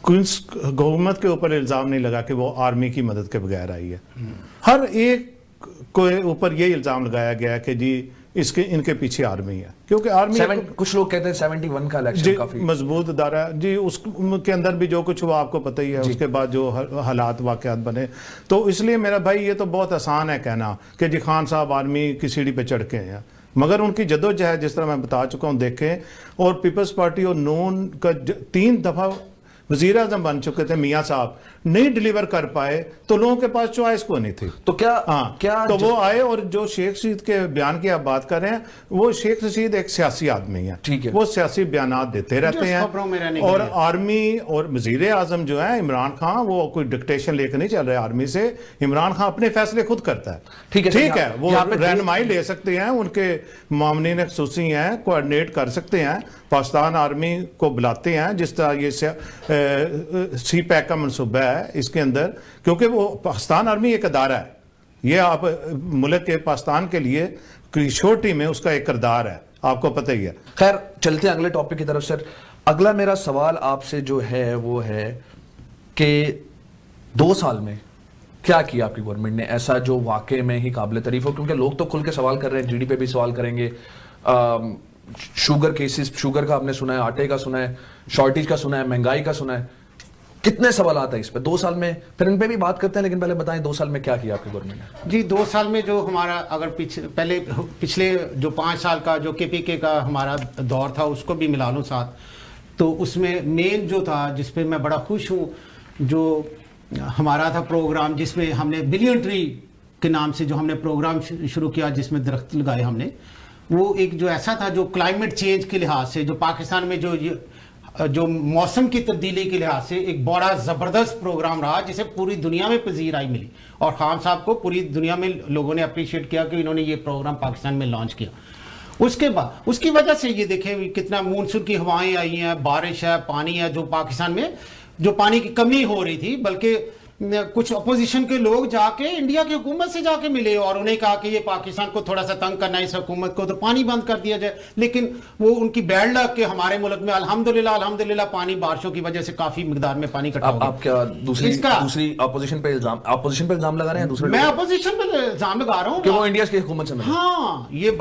हुकूमत के ऊपर इल्ज़ाम नहीं लगा कि वो आर्मी की मदद के बगैर आई है. हर एक के ऊपर ये इल्ज़ाम लगाया गया कि जी इनके पीछे आर्मी है, क्योंकि आर्मी कुछ लोग कहते हैं 71 का जी इलेक्शन काफी मजबूत अदारा है जी, उसके अंदर भी जो कुछ हुआ आपको पता ही है, उसके बाद जो हालात वाकयात बने, तो इसलिए मेरा भाई ये तो बहुत आसान है कहना कि जी खान साहब आर्मी की सीढ़ी पे चढ़ के हैं, मगर उनकी जद्दोजहद जिस तरह मैं बता चुका हूँ देखें, और पीपल्स पार्टी और नून का 3 दफ़ा वज़ीर आज़म बन चुके थे मियाँ साहब, नहीं डिलीवर कर पाए तो लोगों के पास चॉइस को नहीं थी। तो क्या क्या तो वो आए, और जो शेख रशीद के बयान की आप बात कर रहे हैं, वो शेख रशीद एक सियासी आदमी है, ठीक है, वो सियासी बयान देते रहते हैं, और आर्मी और वज़ीर आज़म जो है इमरान खान, वो कोई डिक्टेशन लेकर नहीं चल रहे आर्मी से, इमरान खान अपने फैसले खुद करता है, ठीक है, वो रहनुमाई ले सकते हैं, उनके मामलीन ख़ुसूसी हैं, कोऑर्डिनेट कर सकते हैं, पाकिस्तान आर्मी को बुलाते हैं, जिस तरह ये सी पैक का मनसूबा है इसके अंदर, क्योंकि वो पाकिस्तान आर्मी एक अदारा है, ये आप मुल्क के पाकिस्तान के लिए छोटी में उसका एक किरदार है, आपको पता ही है। खैर चलते हैं अगले टॉपिक की तरफ। सर अगला मेरा सवाल आपसे जो है वो है कि 2 साल में क्या किया आपकी गवर्नमेंट ने ऐसा जो वाकई में ही काबिल तारीफ हो, क्योंकि लोग तो खुल के सवाल कर रहे हैं, जीडी पे भी सवाल करेंगे, शुगर केसेस, शुगर का आपने सुना है, आटे का सुना है, शॉर्टेज का सुना है, महंगाई का सुना है, कितने सवाल आता है इस पे 2 साल में, फिर इन पे भी बात करते हैं, लेकिन पहले बताएं 2 साल में क्या किया आपकी गवर्नमेंट ने? जी 2 साल में जो हमारा, अगर पिछले जो 5 साल का जो केपीके का हमारा दौर था उसको भी मिला लूँ साथ, तो उसमें मेन जो था जिसपे मैं बड़ा खुश हूँ, जो हमारा था प्रोग्राम जिसमें हमने बिलियन ट्री के नाम से जो हमने प्रोग्राम शुरू किया, जिसमें दरख्त लगाए हमने, वो एक जो ऐसा था जो क्लाइमेट चेंज के लिहाज से, जो पाकिस्तान में जो मौसम की तब्दीली के लिहाज से एक बड़ा ज़बरदस्त प्रोग्राम रहा, जिसे पूरी दुनिया में पजीराई मिली, और खान साहब को पूरी दुनिया में लोगों ने अप्रिशिएट किया कि इन्होंने ये प्रोग्राम पाकिस्तान में लॉन्च किया। उसके बाद उसकी वजह से ये देखें कितना मानसून की हवाएं आई हैं, बारिश है, पानी है, जो पाकिस्तान में जो पानी की कमी हो रही थी, बल्कि कुछ अपोजिशन के लोग जाके इंडिया की हुकूमत से जाके मिले और उन्हें कहा कि ये पाकिस्तान को थोड़ा सा तंग करना है, इस हुकूमत को तो पानी बंद कर दिया जाए, लेकिन वो उनकी बैड लक के हमारे मुल्क में अल्हम्दुलिल्लाह पानी बारिशों की वजह से काफी मिकदार में पानी इकट्ठा हो गया। आप क्या दूसरी अपोजिशन पे इल्जाम लगा रहे हैं? दूसरे मैं अपोजिशन पे इल्जाम लगा रहा हूँ कि वो इंडिया की हुकूमत से, हाँ, ये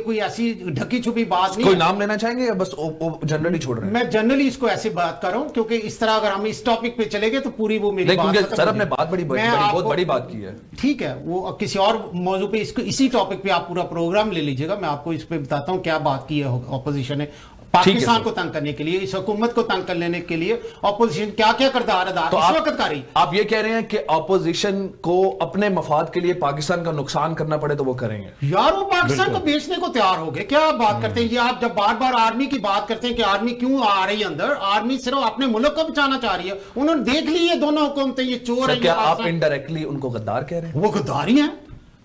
कोई ऐसी ढकी छुपी बात नहीं। कोई नाम लेना चाहेंगे या बस जनरली छोड़ रहे हैं? मैं जनरली इसको ऐसे बात कर रहा हूँ, क्योंकि इस तरह अगर हम इस टॉपिक पे चले गए तो पूरी वो मेरी बात, सर आपने बात बहुत बड़ी बात की है, ठीक है, वो किसी और मौजू पे इसी टॉपिक पे आप पूरा प्रोग्राम ले लीजिएगा, मैं आपको इस पे बताता हूँ क्या बात की है ऑपोजिशन ने पाकिस्तान को तंग करने के लिए, इस हुकूमत को तंग करने के लिए ऑपोजिशन क्या क्या किरदार अदा तो इस वक्त कर रही। आप ये कह रहे हैं कि ऑपोजिशन को अपने मफाद के लिए पाकिस्तान का नुकसान करना पड़े तो वो करेंगे? यार वो पाकिस्तान को बेचने को तैयार हो गए, क्या आप बात करते हैं? ये आप जब बार बार आर्मी की बात करते हैं कि आर्मी क्यों आ रही है अंदर, आर्मी सिर्फ अपने मुल्क को बचाना चाह रही है, उन्होंने देख ली ये दोनों हुकूमतें, ये चोर है। क्या आप इनडायरेक्टली उनको गद्दार कह रहे हैं? वो गद्दारी है,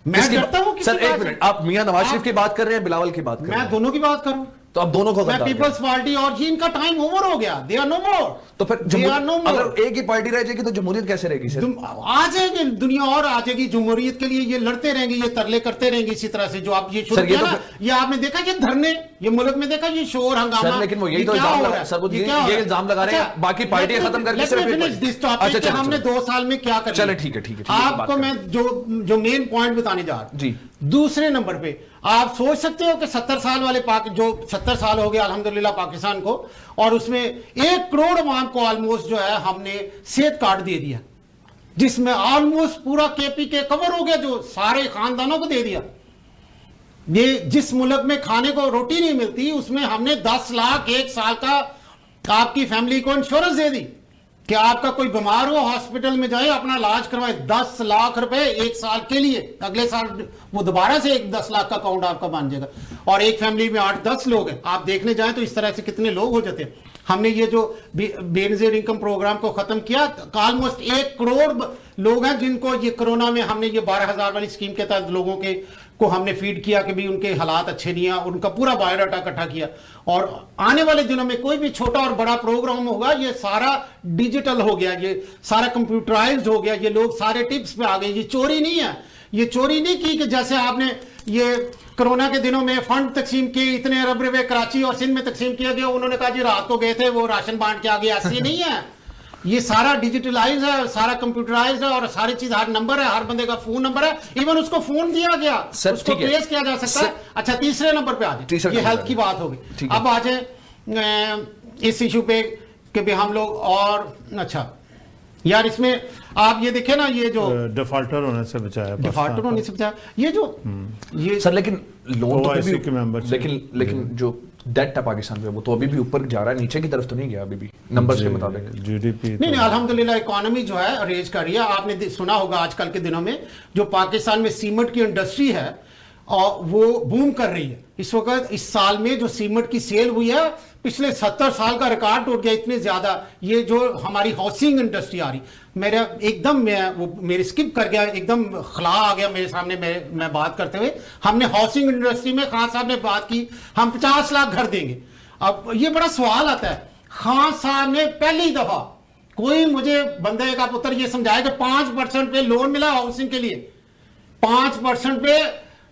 मैं करता हूं। सर एक मिनट, आप मियां नवाज शरीफ की बात कर रहे हैं, बिलावल की बात कर रहे हैं? मैं दोनों की बात कर रहा हूं। तो आप दोनों को मैं पीपल्स पार्टी और जी इनका टाइम ओवर हो गया, दे आर नो मोर। तो फिर अगर एक ही पार्टी रह जाएगी तो जमहूरियत कैसे रहेगी सर? आ जाएगी दुनिया और आ जाएगी, जमहूरियत के लिए ये लड़ते रहेंगे, ये तरले करते रहेंगे इसी तरह से जो आप ये शुरू किया ना, ये आपने देखा ये धरने, ये मुल्क में देखा ये शोर हंगामा, लेकिन वो यही तो इल्जाम लगा, सर ये इल्जाम लगा रहे हैं, बाकी पार्टियां खत्म करके। अच्छा हमने 2 साल में क्या कर, चले ठीक है आपको मैं जो मेन पॉइंट बताने जा रहा हूं जी। दूसरे नंबर पे आप सोच सकते हो कि 70 साल वाले जो 70 साल हो गया अल्हम्दुलिल्लाह पाकिस्तान को, और उसमें 1 करोड़ अवाम को ऑलमोस्ट जो है हमने सेहत कार्ड दे दिया, जिसमें ऑलमोस्ट पूरा केपीके कवर हो गया, जो सारे खानदानों को दे दिया। ये जिस मुल्क में खाने को रोटी नहीं मिलती उसमें हमने 10 लाख 1 साल का आपकी फैमिली को इंश्योरेंस दे दी कि आपका कोई बीमार हो हॉस्पिटल में जाए अपना इलाज करवाए, 10 लाख रुपए 1 साल के लिए, अगले साल वो दोबारा से 10 लाख का अकाउंट आपका बन जाएगा। और एक फैमिली में 8-10 लोग हैं, आप देखने जाएं तो इस तरह से कितने लोग हो जाते हैं। हमने ये जो बेनजीर इनकम प्रोग्राम को खत्म किया, ऑलमोस्ट 1 करोड़ लोग हैं जिनको ये कोरोना में हमने ये 12,000 वाली स्कीम के तहत लोगों के को हमने फीड किया कि भी उनके हालात अच्छे नहीं है, उनका पूरा बायोडाटा इकट्ठा किया। और आने वाले दिनों में कोई भी छोटा और बड़ा प्रोग्राम होगा, ये सारा डिजिटल हो गया, ये सारा कंप्यूटराइज्ड हो गया, ये लोग सारे टिप्स पे आ गए। ये चोरी नहीं है, ये चोरी नहीं की कि जैसे आपने ये कोरोना के दिनों में फंड तकसीम किए, इतने अरब रुपए कराची और सिंध में तकसीम किया गया, उन्होंने कहा जी रात को गए थे वो राशन बांट के आ गए, ऐसे नहीं है। ये सारा डिजिटलाइज है, सारा कंप्यूटराइज है, और सारी चीज, हर नंबर है, हर बंदे का फोन नंबर है, इवन उसको फोन दिया गया, उसको ट्रेस किया जा सकता है। अच्छा, तीसरे नंबर पे आ जाए, ये हेल्थ की बात होगी। अब आ जाए इस इशू पे कि भी हम लोग, और अच्छा यार इसमें आप ये देखे ना, ये जो डिफॉल्टर होने से बचाया, डिफॉल्टर होने से बचाया, ये जो ये सर, लेकिन लोन तो OIC के मेंबर, लेकिन जो डेट है पाकिस्तान में वो तो अभी भी ऊपर जा रहा है, नीचे की तरफ तो नहीं गया अभी भी नंबर्स के मुताबिक। जीडीपी नहीं, अल्हम्दुलिल्लाह इकोनॉमी जो है रेज कर रही है। आपने सुना होगा आजकल के दिनों में जो पाकिस्तान में सीमेंट की इंडस्ट्री है और वो बूम कर रही है इस वक्त। इस साल में जो सीमेंट की सेल हुई है, पिछले 70 साल का रिकॉर्ड टूट गया, इतने ज्यादा। ये जो हमारी हाउसिंग इंडस्ट्री आ रही, मेरा एकदम वो मेरे स्किप कर गया, एकदम खला आ गया मेरे सामने मैं बात करते हुए। हमने हाउसिंग इंडस्ट्री में खान साहब ने बात की, हम 50 लाख घर देंगे। अब ये बड़ा सवाल आता है, खान साहब ने पहली दफा कोई मुझे बंदे का पुत्र ये समझाया कि 5% पे लोन मिला हाउसिंग के लिए, 5% पे।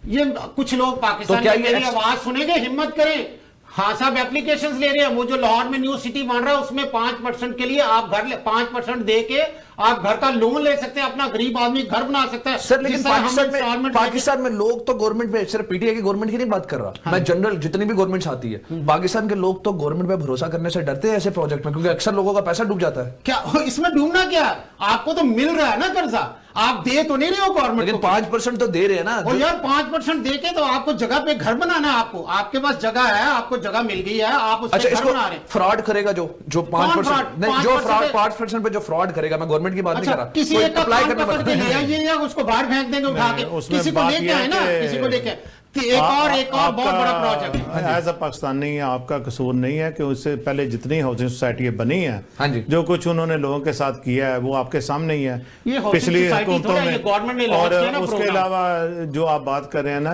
ये कुछ लोग पाकिस्तान में मेरी आवाज सुनेंगे, हिम्मत करें। हाँ साहब, एप्लीकेशंस ले रहे हैं, वो जो लाहौर में न्यू सिटी बन रहा है उसमें 5% के लिए आप घर 5% दे के आप घर का लोन ले सकते हैं, अपना गरीब आदमी घर बना सकता है। सर, लेकिन पाकिस्तान में लोग तो गवर्नमेंट पे, सिर्फ पीटीआई की गवर्नमेंट की नहीं बात कर रहा, हाँ, मैं जनरल जितनी भी गवर्नमेंट आती है, पाकिस्तान के लोग तो गवर्नमेंट पे भरोसा करने से डरते हैं ऐसे प्रोजेक्ट में, क्योंकि अक्सर लोगों का पैसा डूब जाता है। क्या इसमें डूबना क्या है? आपको तो मिल रहा है ना कर्जा, आप दे तो नहीं रहे हो गवर्नमेंट को। 5% तो दे रहे हैं ना। और यार 5% दे के तो आपको जगह पे घर बनाना है, आपके पास जगह है, आपको जगह मिल गई है, आप उस पे घर बना रहे हैं। फ्रॉड करेगा जो 5% नहीं, जो 5% पे जो फ्रॉड करेगा, मैं गवर्नमेंट की बात नहीं कर रहा, किसी एक का काम पकड़ के ले आइए या उसको बाहर फेंक देंगे उठा के, किसी को लेके आए ना, किसी को लेके एक और बहुत बड़ा प्रोजेक्ट है। एज अ पाकिस्तानी आपका कसूर नहीं है कि उससे पहले जितनी हाउसिंग सोसाइटी बनी है, जो कुछ उन्होंने लोगों के साथ किया है वो आपके सामने ही है पिछली हुकूमतों में। और उसके अलावा जो आप बात कर रहे हैं ना,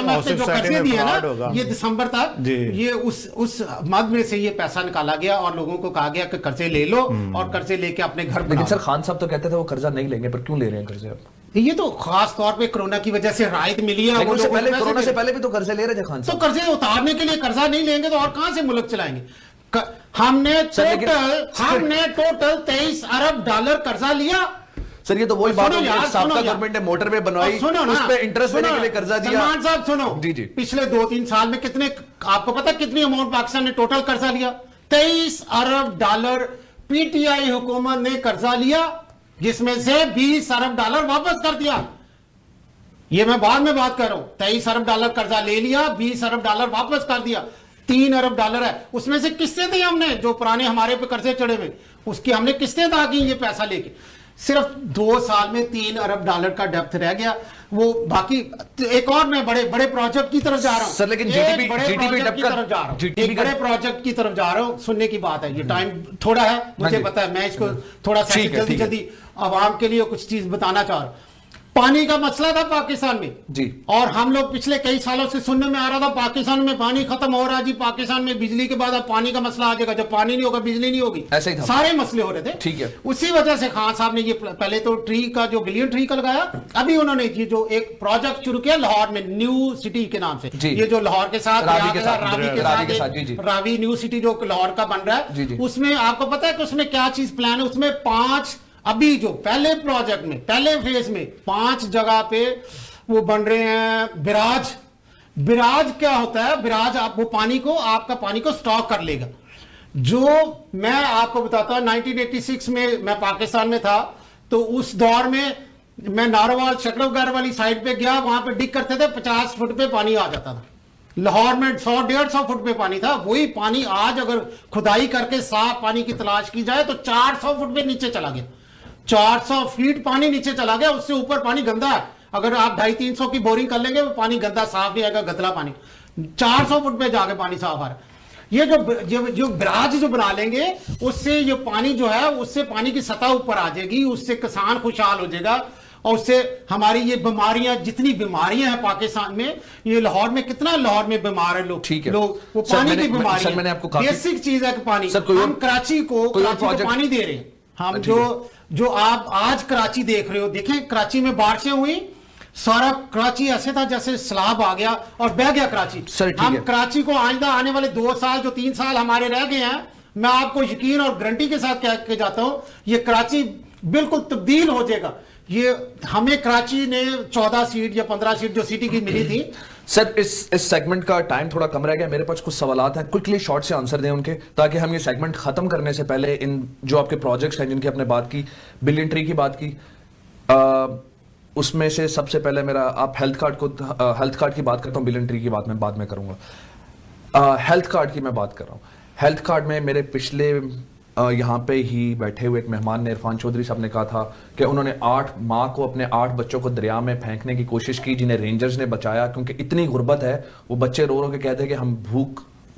हाउसिंग सोसाइटी में फ्रॉड होगा, ये दिसंबर तक ये उस मद में से ये पैसा निकाला गया और लोगों को कहा गया कि कर्जे ले लो और कर्जे लेके अपने घर। लेकिन सर, खान साहब तो कहते थे वो कर्जा नहीं लेंगे, पर क्यों ले रहे हैं कर्जे अब? ये तो खास तौर पे कोरोना की वजह से राहत मिली है। कोरोना से पहले भी तो कर्जे ले रहे थे खान साहब। तो कर्जे उतारने के लिए कर्जा नहीं लेंगे तो और कहां से मुल्क चलाएंगे? हमने टोटल 23 अरब डॉलर कर्जा लिया। सर, ये तो वही बात है, साबका गवर्नमेंट ने मोटरवे बनवाई, उस पे इंटरेस्ट देने के लिए कर्जा दिया। सलमान साहब सुनो, जी पिछले 2-3 साल में कितने, आपको पता कितनी अमाउंट पाकिस्तान ने टोटल कर्जा लिया? 23 अरब डॉलर पीटीआई हुकूमत ने कर्जा लिया, जिसमें से 20 अरब डॉलर वापस कर दिया। ये मैं बाद में बात कर रहा हूं। 23 अरब डॉलर कर्जा ले लिया, 20 अरब डॉलर वापस कर दिया, 3 अरब डॉलर है। उसमें से किस्तें दी हमने, जो पुराने हमारे पे कर्जे चढ़े हुए, उसकी हमने किस्तें अदा की। ये पैसा लेके सिर्फ 2 साल में 3 अरब डॉलर का डेप्थ रह गया। वो बाकी एक और मैं बड़े बड़े प्रोजेक्ट की तरफ जा रहा हूं सर, लेकिन जीडीपी बड़े प्रोजेक्ट की तरफ जा रहा हूं। सुनने की बात है, ये टाइम थोड़ा है, मुझे पता है, मैं इसको थोड़ा सा जल्दी आवाम के लिए कुछ चीज बताना चाह रहा हूं। पानी का मसला था पाकिस्तान में जी, और हम लोग पिछले कई सालों से सुनने में आ रहा था पाकिस्तान में पानी खत्म हो रहा है जी, पाकिस्तान में बिजली के बाद अब पानी का मसला आ जाएगा, जब पानी नहीं होगा बिजली नहीं होगी, ऐसे ही था। सारे मसले हो रहे थे। ठीक है, उसी वजह से खान साहब ने ये पहले तो ट्री का जो बिलियन ट्री का लगाया, अभी उन्होंने ये जो एक प्रोजेक्ट शुरू किया लाहौर में न्यू सिटी के नाम से, ये जो लाहौर के साथ रावी न्यू सिटी जो लाहौर का बन रहा है, उसमें आपको पता है कि उसमें क्या चीज प्लान है? उसमें 5 अभी जो पहले प्रोजेक्ट में पहले फेज में 5 जगह पे वो बन रहे हैं बिराज। बिराज क्या होता है? बिराज आप वो पानी को, आपका पानी को स्टॉक कर लेगा। जो मैं आपको बताता हूं, 1986 में मैं पाकिस्तान में था, तो उस दौर में मैं नारोवाल शकरफगढ़ वाली साइड पे गया, वहां पे डिग करते थे, 50 फुट पे पानी आ जाता था। लाहौर में 100-150 फुट पे पानी था। वही पानी आज अगर खुदाई करके साफ पानी की तलाश की जाए तो 400 फुट पे नीचे चला गया, 400 फीट पानी नीचे चला गया। उससे ऊपर पानी गंदा है, अगर आप 250-300 की बोरिंग कर लेंगे वो पानी गंदा साफ नहीं आएगा, गंदला पानी। 400 फुट पे जाके पानी साफ आ रहा है। ये जो बिराज जो बना लेंगे, उससे ये पानी जो है, उससे पानी की सतह ऊपर आ जाएगी, उससे किसान खुशहाल हो जाएगा, और उससे हमारी ये बीमारियां, जितनी बीमारियां हैं पाकिस्तान में, ये लाहौर में कितना लाहौर में बीमार है लोग, ठीक है, लोग वो पानी की बीमारी, मैंने आपको बेसिक चीज है कि पानी। हम कराची को पानी दे रहे हैं, हम जो आप आज कराची देख रहे हो, देखें कराची में बारिशें हुई, सारा कराची ऐसे था जैसे सैलाब आ गया और बह गया कराची। हम कराची को आइंदा आने वाले 2 साल जो 3 साल हमारे रह गए हैं, मैं आपको यकीन और गारंटी के साथ कह के जाता हूं, ये कराची बिल्कुल तब्दील हो जाएगा। ये हमें कराची ने 14 सीट या 15 सीट जो सिटी की मिली थी। सर इस सेगमेंट का टाइम थोड़ा कम रह गया, मेरे पास कुछ सवालात हैं, क्विकली शॉर्ट से आंसर दें उनके, ताकि हम ये सेगमेंट खत्म करने से पहले इन जो आपके प्रोजेक्ट्स हैं जिनकी आपने बात की, बिलियन ट्री की बात की, उसमें से सबसे पहले मेरा, आप हेल्थ कार्ड की बात करता हूँ, बिलियन ट्री की बात मैं बाद में करूंगा। हेल्थ कार्ड की मैं बात कर रहा हूँ। हेल्थ कार्ड में मेरे पिछले यहाँ पे ही बैठे हुए एक मेहमान ने, इरफान चौधरी साहब ने कहा था कि उन्होंने 8 माँ को अपने 8 बच्चों को दरिया में फेंकने की कोशिश की, जिन्हें रेंजर्स ने बचाया, क्योंकि इतनी गुर्बत है, वो बच्चे रो रो के कहते हैं कि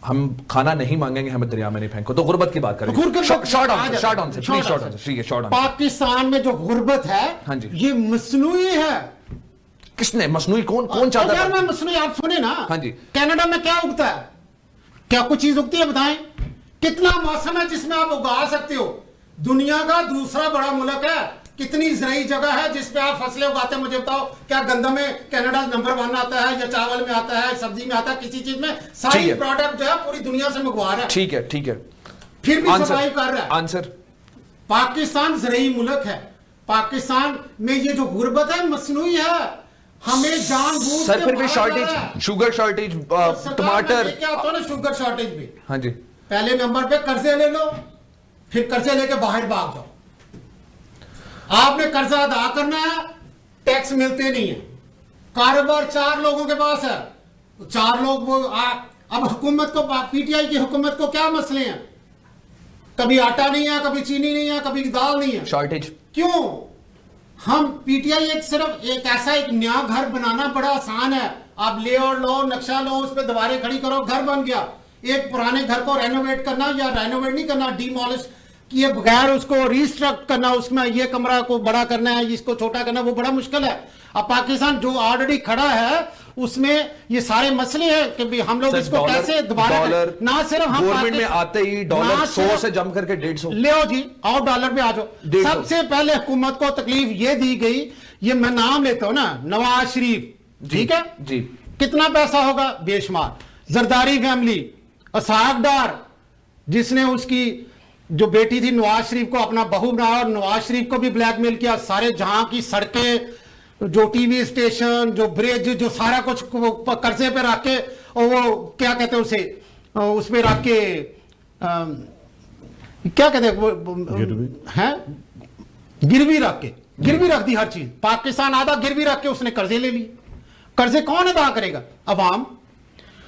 हम खाना नहीं मांगेंगे, हमें दरिया में नहीं फेंको। तो गुर्बत की बात करें, शॉर्ट आंसर। पाकिस्तान में जो गुर्बत है, हाँ जी, ये मसनूई है। किसने मसनूई? कौन चाहता है? मैं मसनूई, आप सुने ना। हाँ जी। कनाडा में क्या उगता है? क्या कुछ चीज उगती है बताएं? कितना मौसम है जिसमें आप उगा सकते हो? दुनिया का दूसरा बड़ा मुल्क है, कितनी ज़राई जगह है जिसपे आप फसलें उगाते हैं? मुझे बताओ, क्या गंदम में कनाडा नंबर 1 आता है, या चावल में आता है, सब्जी में आता है? किसी चीज में सारी प्रोडक्ट जो है पूरी दुनिया से मंगवा रहा है। ठीक है फिर भी सर्वाइव कर रहा है। आंसर, पाकिस्तान ज़राई मुल्क है। पाकिस्तान में ये जो गुर्बत है मसनूई है, हमें जानबूझ सर फिर भी शॉर्टेज, शुगर शॉर्टेज, टमाटर, क्या होता है ना, शुगर शॉर्टेज भी। हाँ जी। पहले नंबर पे कर्जे ले लो, फिर कर्जे लेके बाहर भाग जाओ। आपने कर्जा अदा करना है, टैक्स मिलते नहीं है। कारोबार 4 लोगों के पास है, 4 लोग वो अब हुकूमत को, पीटीआई की हुकूमत को क्या मसले हैं? कभी आटा नहीं है, कभी चीनी नहीं है, कभी दाल नहीं है, शॉर्टेज। क्यों? हम पीटीआई सिर्फ एक ऐसा एक नया घर बनाना बड़ा आसान है। आप लेआउट लो, नक्शा लो, उस पर दीवारें खड़ी करो, घर बन गया। एक पुराने घर को रेनोवेट करना, या रेनोवेट नहीं करना, डिमोलिश किए बगैर उसको रिस्ट्रक्ट करना, उसमें ये कमरा को बड़ा करना है, इसको छोटा करना, वो बड़ा मुश्किल है। अब पाकिस्तान जो ऑलरेडी खड़ा है उसमें ये सारे मसले हैं कि भी हम लोग इसको कैसे दोबारा, ना सिर्फ हम गवर्नमेंट में आते ही डॉलर 100 से जम करके 150 ले आओ जी, आओ डॉलर पे आ जाओ। सबसे पहले हुकूमत को तकलीफ ये दी गई, ये मैं नाम लेता हूं ना, नवाज शरीफ, ठीक है जी, कितना पैसा होगा? बेशुमार। जरदारी फैमिली, असाक डार, जिसने उसकी जो बेटी थी नवाज शरीफ को अपना बहू बनाया और नवाज शरीफ को भी ब्लैकमेल किया। सारे जहां की सड़कें, जो टीवी स्टेशन, जो ब्रिज, जो सारा कुछ कर्जे पे रख के, और वो क्या कहते हैं उसे, उस पे रख के क्या कहते हैं, गिरवी रख के, गिरवी रख दी हर चीज। पाकिस्तान आधा गिरवी रख के उसने कर्जे ले लिए। कर्जे कौन अदा करेगा?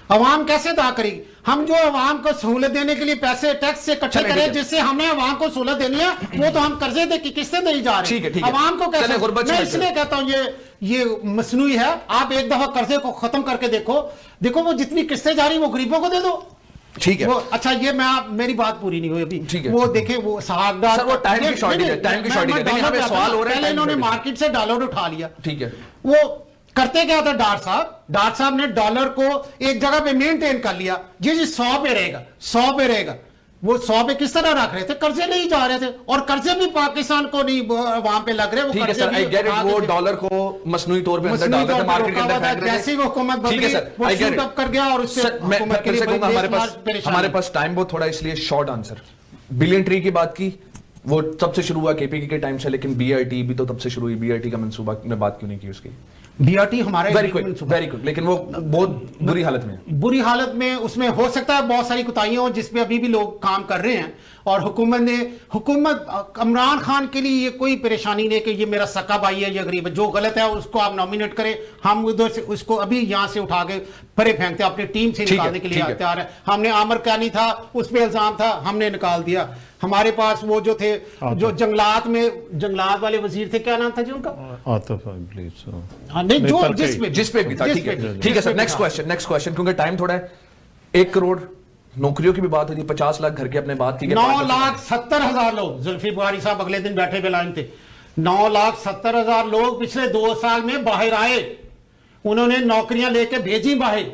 अवाम कैसे अदा करेगी? हम जो अवाम को सहूलत देने के लिए पैसे टैक्स से इकट्ठे करें, जिससे हमने अवाम को सहूलत देनी है, वो तो हम कर्जे दे की किस्तें नहीं जा रहे। अवाम को कैसे? मैं इसलिए कहता हूं ये मसनूई है। आप एक दफा कर्जे को खत्म करके देखो वो जितनी किस्तें जा रही वो गरीबों को दे दो। ठीक है। वो अच्छा, ये मेरी बात पूरी नहीं हुई अभी। ठीक है। वो देखें, वो सागदार, वो टाइम की शॉर्टेज है, टाइम की शॉर्टेज है। हमें सवाल हो रहा है, पहले इन्होंने मार्केट से डॉलर उठा लिया। ठीक है। वो करते क्या था डॉक्टर साहब ने डॉलर को एक जगह पे मेंटेन कर लिया, जी 100 पे रहेगा, 100 पे रहेगा। वो 100 पे किस तरह रख रहे थे? कर्जे नहीं जा रहे थे, और कर्जे भी पाकिस्तान को नहीं वहां पे लग रहे। वो ठीक है सर, आई गेट इट। वो डॉलर को मसनूई तौर पे अंदर डालते थे, मार्केट के अंदर फेंक रहे थे। जैसे वो हुकूमत बदली, वो शूट अप कर गया, और उससे मैं फिर से कहूंगा, हमारे पास टाइम बहुत थोड़ा, इसलिए शॉर्ट आंसर। बिलियन ट्री की बात की, वो तब से शुरू हुआ केपीके के टाइम से, लेकिन बीआरटी भी तो तब से शुरू हुई। बीआरटी का मंसूबा में बात क्यों नहीं की उसकी? बीआरटी हमारे वेरी क्विक, लेकिन वो बहुत बुरी हालत में उसमें हो सकता है बहुत सारी कुताहियां हो, जिसपे अभी भी लोग काम कर रहे हैं। और हुकूमत इमरान खान के लिए ये कोई परेशानी नहीं कि ये मेरा सका भाई है, ये गरीब है। जो गलत है उसको आप नॉमिनेट करें, हम उधर से उसको अभी यहां से उठा के परे फेंकते, अपनी टीम से निकालने के लिए तैयार है। हमने आमर कानी था, उस पर इल्जाम था, हमने निकाल दिया। हमारे पास वो जो थे, जो जंगलात वाले वजीर थे, क्या नाम था जी उनका? नहीं, जो जिस पे भी था। ठीक है सर, नेक्स्ट क्वेश्चन, क्योंकि टाइम थोड़ा है। 1 करोड़ नौकरियों की भी बात हुई, 50 लाख घर की अपने बात की, 9,70,000 लोग। जुल्फी बुखारी साहब अगले दिन बैठे हुए लाइन थे। 9,70,000 लोग पिछले 2 साल में बाहर आए, उन्होंने नौकरियां लेके भेजी बाहर।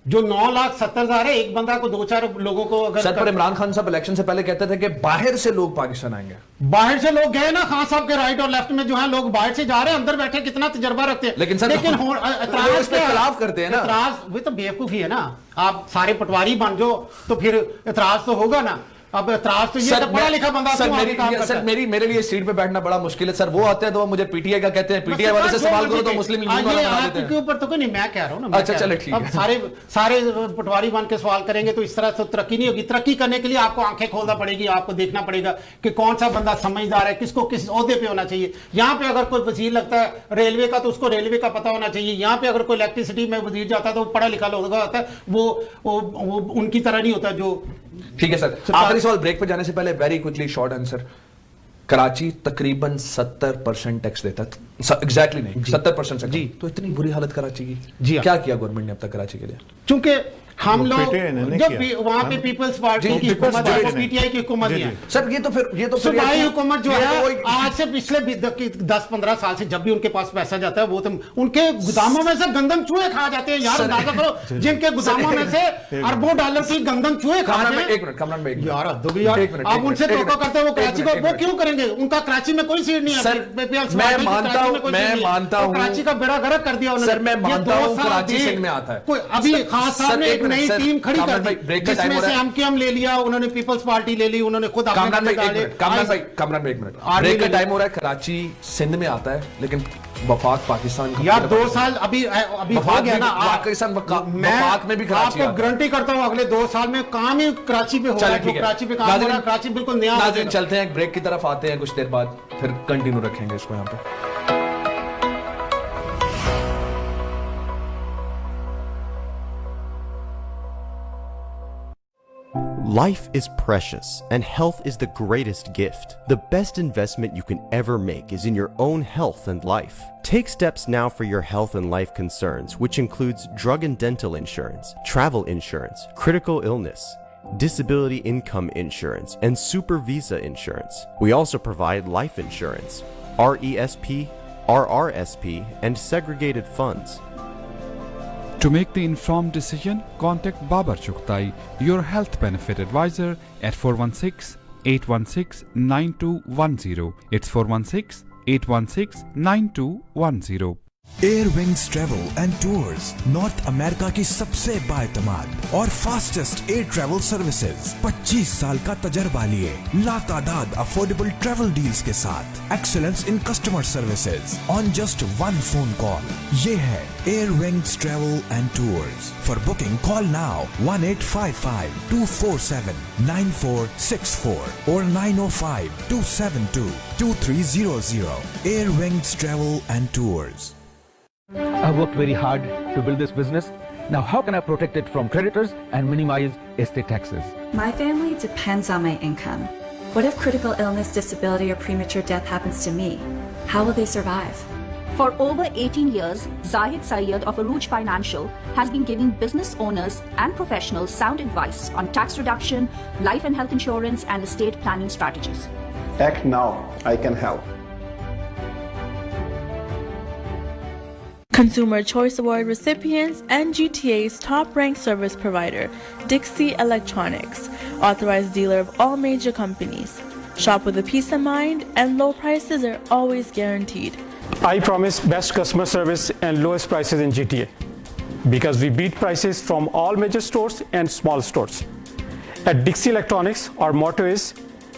जो 9,70,000 है, एक बंदा को 2-4 लोगों को अगर सर, पर इमरान खान साहब इलेक्शन से पहले कहते थे कि बाहर से लोग पाकिस्तान आएंगे। बाहर से लोग गए ना, खान साहब के राइट और लेफ्ट में जो है लोग बाहर से जा रहे हैं, अंदर बैठे कितना तजर्बा रखते हैं। लेकिन इतराज पे खिलाफ करते हैं ना। इतराज वो तो बेवकूफी है ना। आप सारे पटवारी बन जाओ तो फिर इतराज तो होगा ना। अब त्रास तो ये पढ़ा लिखा बंदा सर मेरे लिए सीट पे बैठना बड़ा मुश्किल है सर। वो आते हैं तो वो मुझे पीटीआई का कहते हैं, पीटीआई वाले से सवाल करो तो मुस्लिम लीग वाला बना देते हैं। आपके ऊपर तो कोई नहीं, मैं कह रहा हूं ना। अच्छा चलो ठीक है। सारे पटवारी बन के सवाल करेंगे तो इस तरह से तरक्की नहीं होगी। तरक्की करने के लिए आपको आंखें खोलना पड़ेगी, आपको देखना पड़ेगा कि कौन सा बंदा समझदार है, किसको किस ओहदे पे होना चाहिए। यहाँ पे अगर कोई वजीर लगता है रेलवे का तो उसको रेलवे का पता होना चाहिए। यहाँ पे अगर कोई इलेक्ट्रिसिटी में वजीर जाता है तो पढ़ा लिखा लोग होता है, वो उनकी तरह नहीं होता जो। ठीक है सर, आखिरी सवाल ब्रेक पे जाने से पहले very quickly short answer. Karachi तकरीबन 70% टैक्स देता है, एग्जैक्टली नहीं 70% जी। तो इतनी बुरी हालत कराची की जी, क्या किया गवर्नमेंट ने अब तक कराची के लिए? चूंकि हम लोग जब वहां पे पीपल्स पार्टी की हुकूमत है, पीटीआई की हुकूमत है सर, ये तो फिर सूबाई हुकूमत जो है आज से पिछले 10-15 साल से जब भी उनके पास पैसा जाता है वो तो उनके गुदामों में से गंदम चूहे खा जाते हैं यार। अंदाजा करो जिनके गुदामों में से अरबों डॉलर की गंदम चूहे खा जाते हैं। एक मिनट कमरान भाई, यार आप उनसे धोखा करते हैं, वो कराची को वो क्यों करेंगे? उनका कराची में कोई सीट नहीं है। मैं मानता हूं कराची का बेड़ा गर्क कर दिया उन्होंने। सर मैं मानता हूं कराची सिंध में आता है। कोई अभी खास साहब ने एक नई टीम खड़ी कर दी जिसमें से एमकेएम ले लिया, उन्होंने पीपल्स पार्टी ले ली, उन्होंने खुद अपने कामरान भाई एक मिनट, ब्रेक का टाइम हो रहा है। कराची सिंध में आता है लेकिन वफाक पाकिस्तान का यार 2 साल अभी हो गया ना। पाकिस्तान वफाक में भी कराची आपको गारंटी करता हूं अगले 2 साल में काम ही कराची पे हो रहा है। कराची पे काम हो रहा है, कराची बिल्कुल नया। चलते हैं ब्रेक की तरफ, आते हैं कुछ देर बाद, फिर कंटिन्यू रखेंगे इसको यहाँ पे। Life is precious, and health is the greatest gift. The best investment you can ever make is in your own health and life. Take steps now for your health and life concerns, which includes drug and dental insurance, travel insurance, critical illness, disability income insurance, and super visa insurance. We also provide life insurance, RESP, RRSP, and segregated funds. To make the informed decision, contact Babar Chughtai, your health benefit advisor at 416-816-9210. It's 416-816-9210. Air wings travel and tours north America की सबसे बाएतमाद और fastest air travel services. 25 साल का तजर्बा लिए लातादाद affordable travel deals के साथ excellence in customer services on just 1 phone call. ये है air wings travel and tours. For booking call now 1855-247-9464 और 905-272-2300. Air Wings Travel and Tours. I've worked very hard to build this business. Now how can I protect it from creditors and minimize estate taxes? My family depends on my income. What if critical illness, disability, or premature death happens to me? How will they survive? For over 18 years, Zahid Syed of Aruj Financial has been giving business owners and professionals sound advice on tax reduction, life and health insurance, and estate planning strategies. Act now, I can help. Consumer Choice Award recipients and GTA's top-ranked service provider, Dixie Electronics, authorized dealer of all major companies. Shop with a peace of mind, and low prices are always guaranteed. I promise best customer service and lowest prices in GTA because we beat prices from all major stores and small stores. At Dixie Electronics, our motto is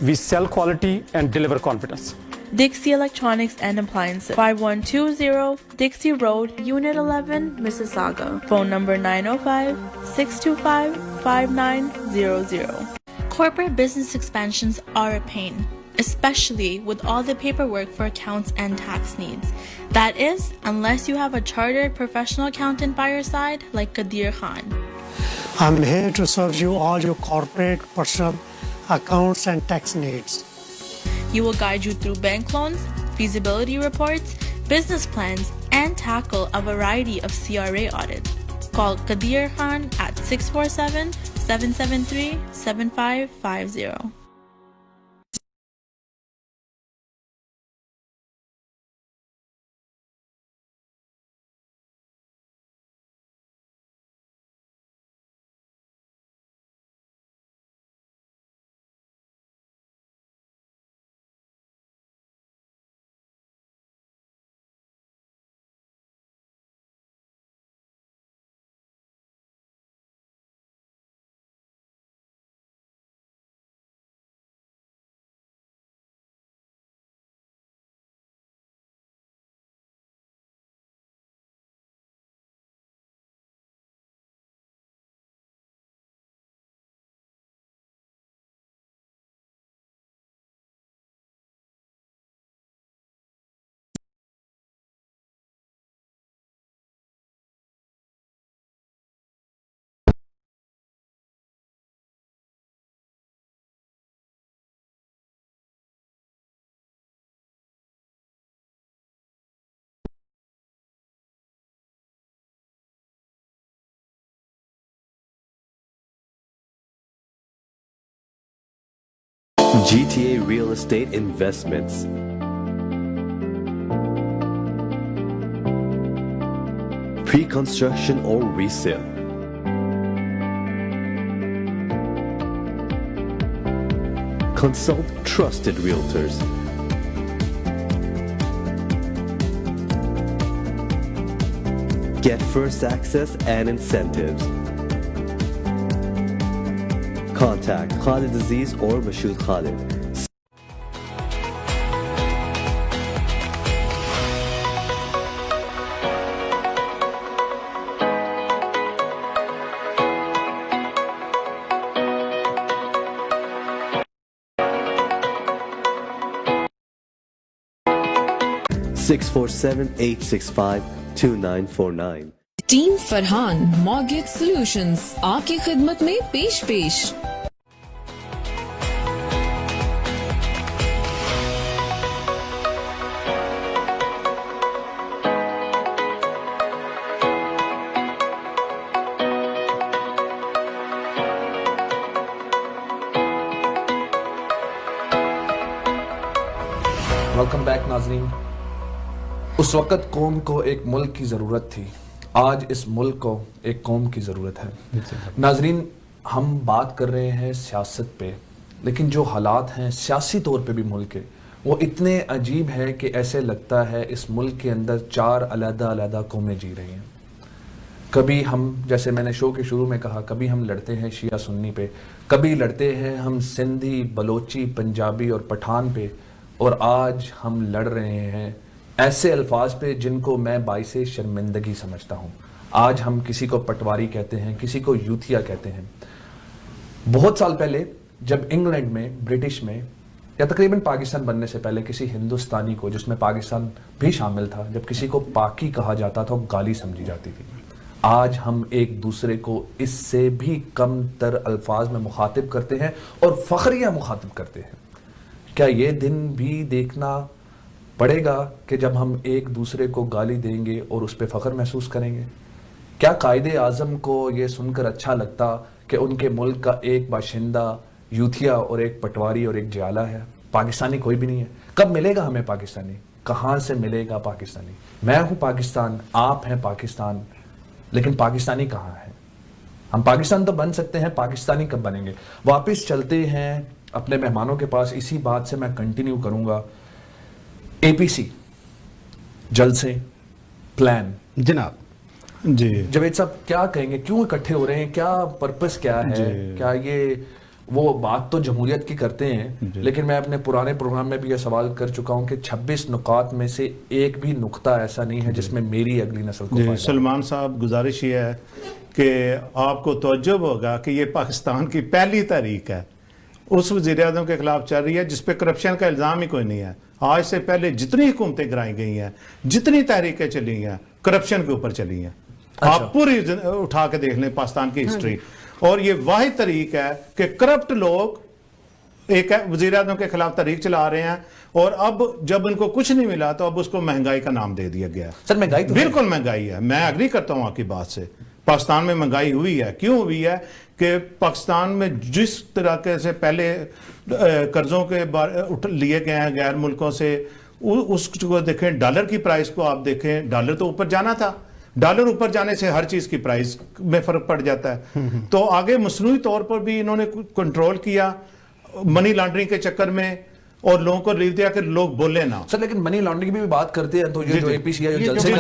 we sell quality and deliver confidence. Dixie Electronics and Appliances, 5120 Dixie Road, Unit 11, Mississauga. Phone number 905-625-5900. Corporate business expansions are a pain, especially with all the paperwork for accounts and tax needs. That is, unless you have a chartered professional accountant by your side like Qadir Khan. I'm here to serve you all your corporate, personal, accounts and tax needs. He will guide you through bank loans, feasibility reports, business plans, and tackle a variety of CRA audits. Call Qadir Khan at 647-773-7550. GTA Real Estate Investments. Pre-construction or resale. Consult trusted realtors. Get first access and incentives. Contact Khalid Aziz or Mashood Khalid. Six 647-865-2949. Team Farhan mortgage solutions आपकी खिदमत में पेश। Welcome back नाजरीन। उस वक़्त कौम को एक मुल्क की ज़रूरत थी, आज इस मुल्क को एक कौम की ज़रूरत है। नाजरीन, हम बात कर रहे हैं सियासत पे, लेकिन जो हालात हैं सियासी तौर पे भी मुल्क के, वो इतने अजीब हैं कि ऐसे लगता है इस मुल्क के अंदर 4 अलग-अलग कौमें जी रही हैं। कभी हम, जैसे मैंने शो के शुरू में कहा, कभी हम लड़ते हैं शिया सुन्नी पे, कभी लड़ते हैं हम सिंधी, बलोची, पंजाबी और पठान पे, और आज हम लड़ रहे हैं ऐसे अल्फाज पे जिनको मैं बाइसे शर्मिंदगी समझता हूँ। आज हम किसी को पटवारी कहते हैं, किसी को यूथिया कहते हैं। बहुत साल पहले जब इंग्लैंड में, ब्रिटिश में, या तकरीबन पाकिस्तान बनने से पहले किसी हिंदुस्तानी को, जिसमें पाकिस्तान भी शामिल था, जब किसी को पाकी कहा जाता था, गाली समझी जाती थी। आज हम एक दूसरे को इससे भी कम तर अल्फाज में मुखातिब करते हैं और फखरिया मुखातिब करते हैं। क्या ये दिन भी देखना पड़ेगा कि जब हम एक दूसरे को गाली देंगे और उस पर फ़ख्र महसूस करेंगे? क्या कायदे आज़म को ये सुनकर अच्छा लगता कि उनके मुल्क का एक बाशिंदा यूथिया और एक पटवारी और एक जियाला है? पाकिस्तानी कोई भी नहीं है। कब मिलेगा हमें पाकिस्तानी? कहाँ से मिलेगा पाकिस्तानी? मैं हूँ पाकिस्तान, आप हैं पाकिस्तान, लेकिन पाकिस्तानी कहाँ है? हम पाकिस्तान तो बन सकते हैं, पाकिस्तानी कब बनेंगे? वापस चलते हैं अपने मेहमानों के पास। इसी बात से मैं कंटिन्यू करूंगा। एपीसी, जलसे, प्लान, जनाब जी जवेद साहब क्या कहेंगे? क्यों इकट्ठे हो रहे हैं? क्या पर्पस क्या है? क्या ये वो बात तो जमहूरियत की करते हैं, लेकिन मैं अपने पुराने प्रोग्राम में भी ये सवाल कर चुका हूं कि 26 नुकात में से एक भी नुक्ता ऐसा नहीं है जिसमें मेरी अगली नस्ल को फायदा। सलमान साहब, गुजारिश ये है कि आपको तवज्जुह होगा कि ये पाकिस्तान की पहली तारीख है, उस वज़ीर-ए-आज़म के खिलाफ चल रही है जिसपे करप्शन का इल्ज़ाम ही कोई नहीं है। आज से पहले जितनी हुकूमतें गिराई गई हैं, जितनी तहरीकें चली हैं, करप्शन के ऊपर चली हैं। आप पूरी उठा के देख लें पाकिस्तान की हिस्ट्री, और ये वाहिद तरीक है कि करप्ट लोग एक वज़ीर-ए-आज़म के खिलाफ तहरीक चला रहे हैं, और अब जब उनको कुछ नहीं मिला तो अब उसको महंगाई का नाम दे दिया गया। सर महंगाई तो बिल्कुल महंगाई है, मैं एग्री करता हूं आपकी बात से। पाकिस्तान में महंगाई हुई है। क्यों हुई है कि पाकिस्तान में जिस तरह से पहले कर्जों के लिए गए हैं गैर मुल्कों से, उसको देखें, डॉलर की प्राइस को आप देखें, डॉलर तो ऊपर जाना था, डॉलर ऊपर जाने से हर चीज की प्राइस में फर्क पड़ जाता है। तो आगे मसनूई तौर पर भी इन्होंने कंट्रोल किया मनी लॉन्ड्रिंग के चक्कर में, और लोगों को रिलीफ दिया कि लोग बोले ना। सर लेकिन मनी लॉन्ड्रिंग की भी बात करते हैं तो ये जो एपीसी है, जो जलसे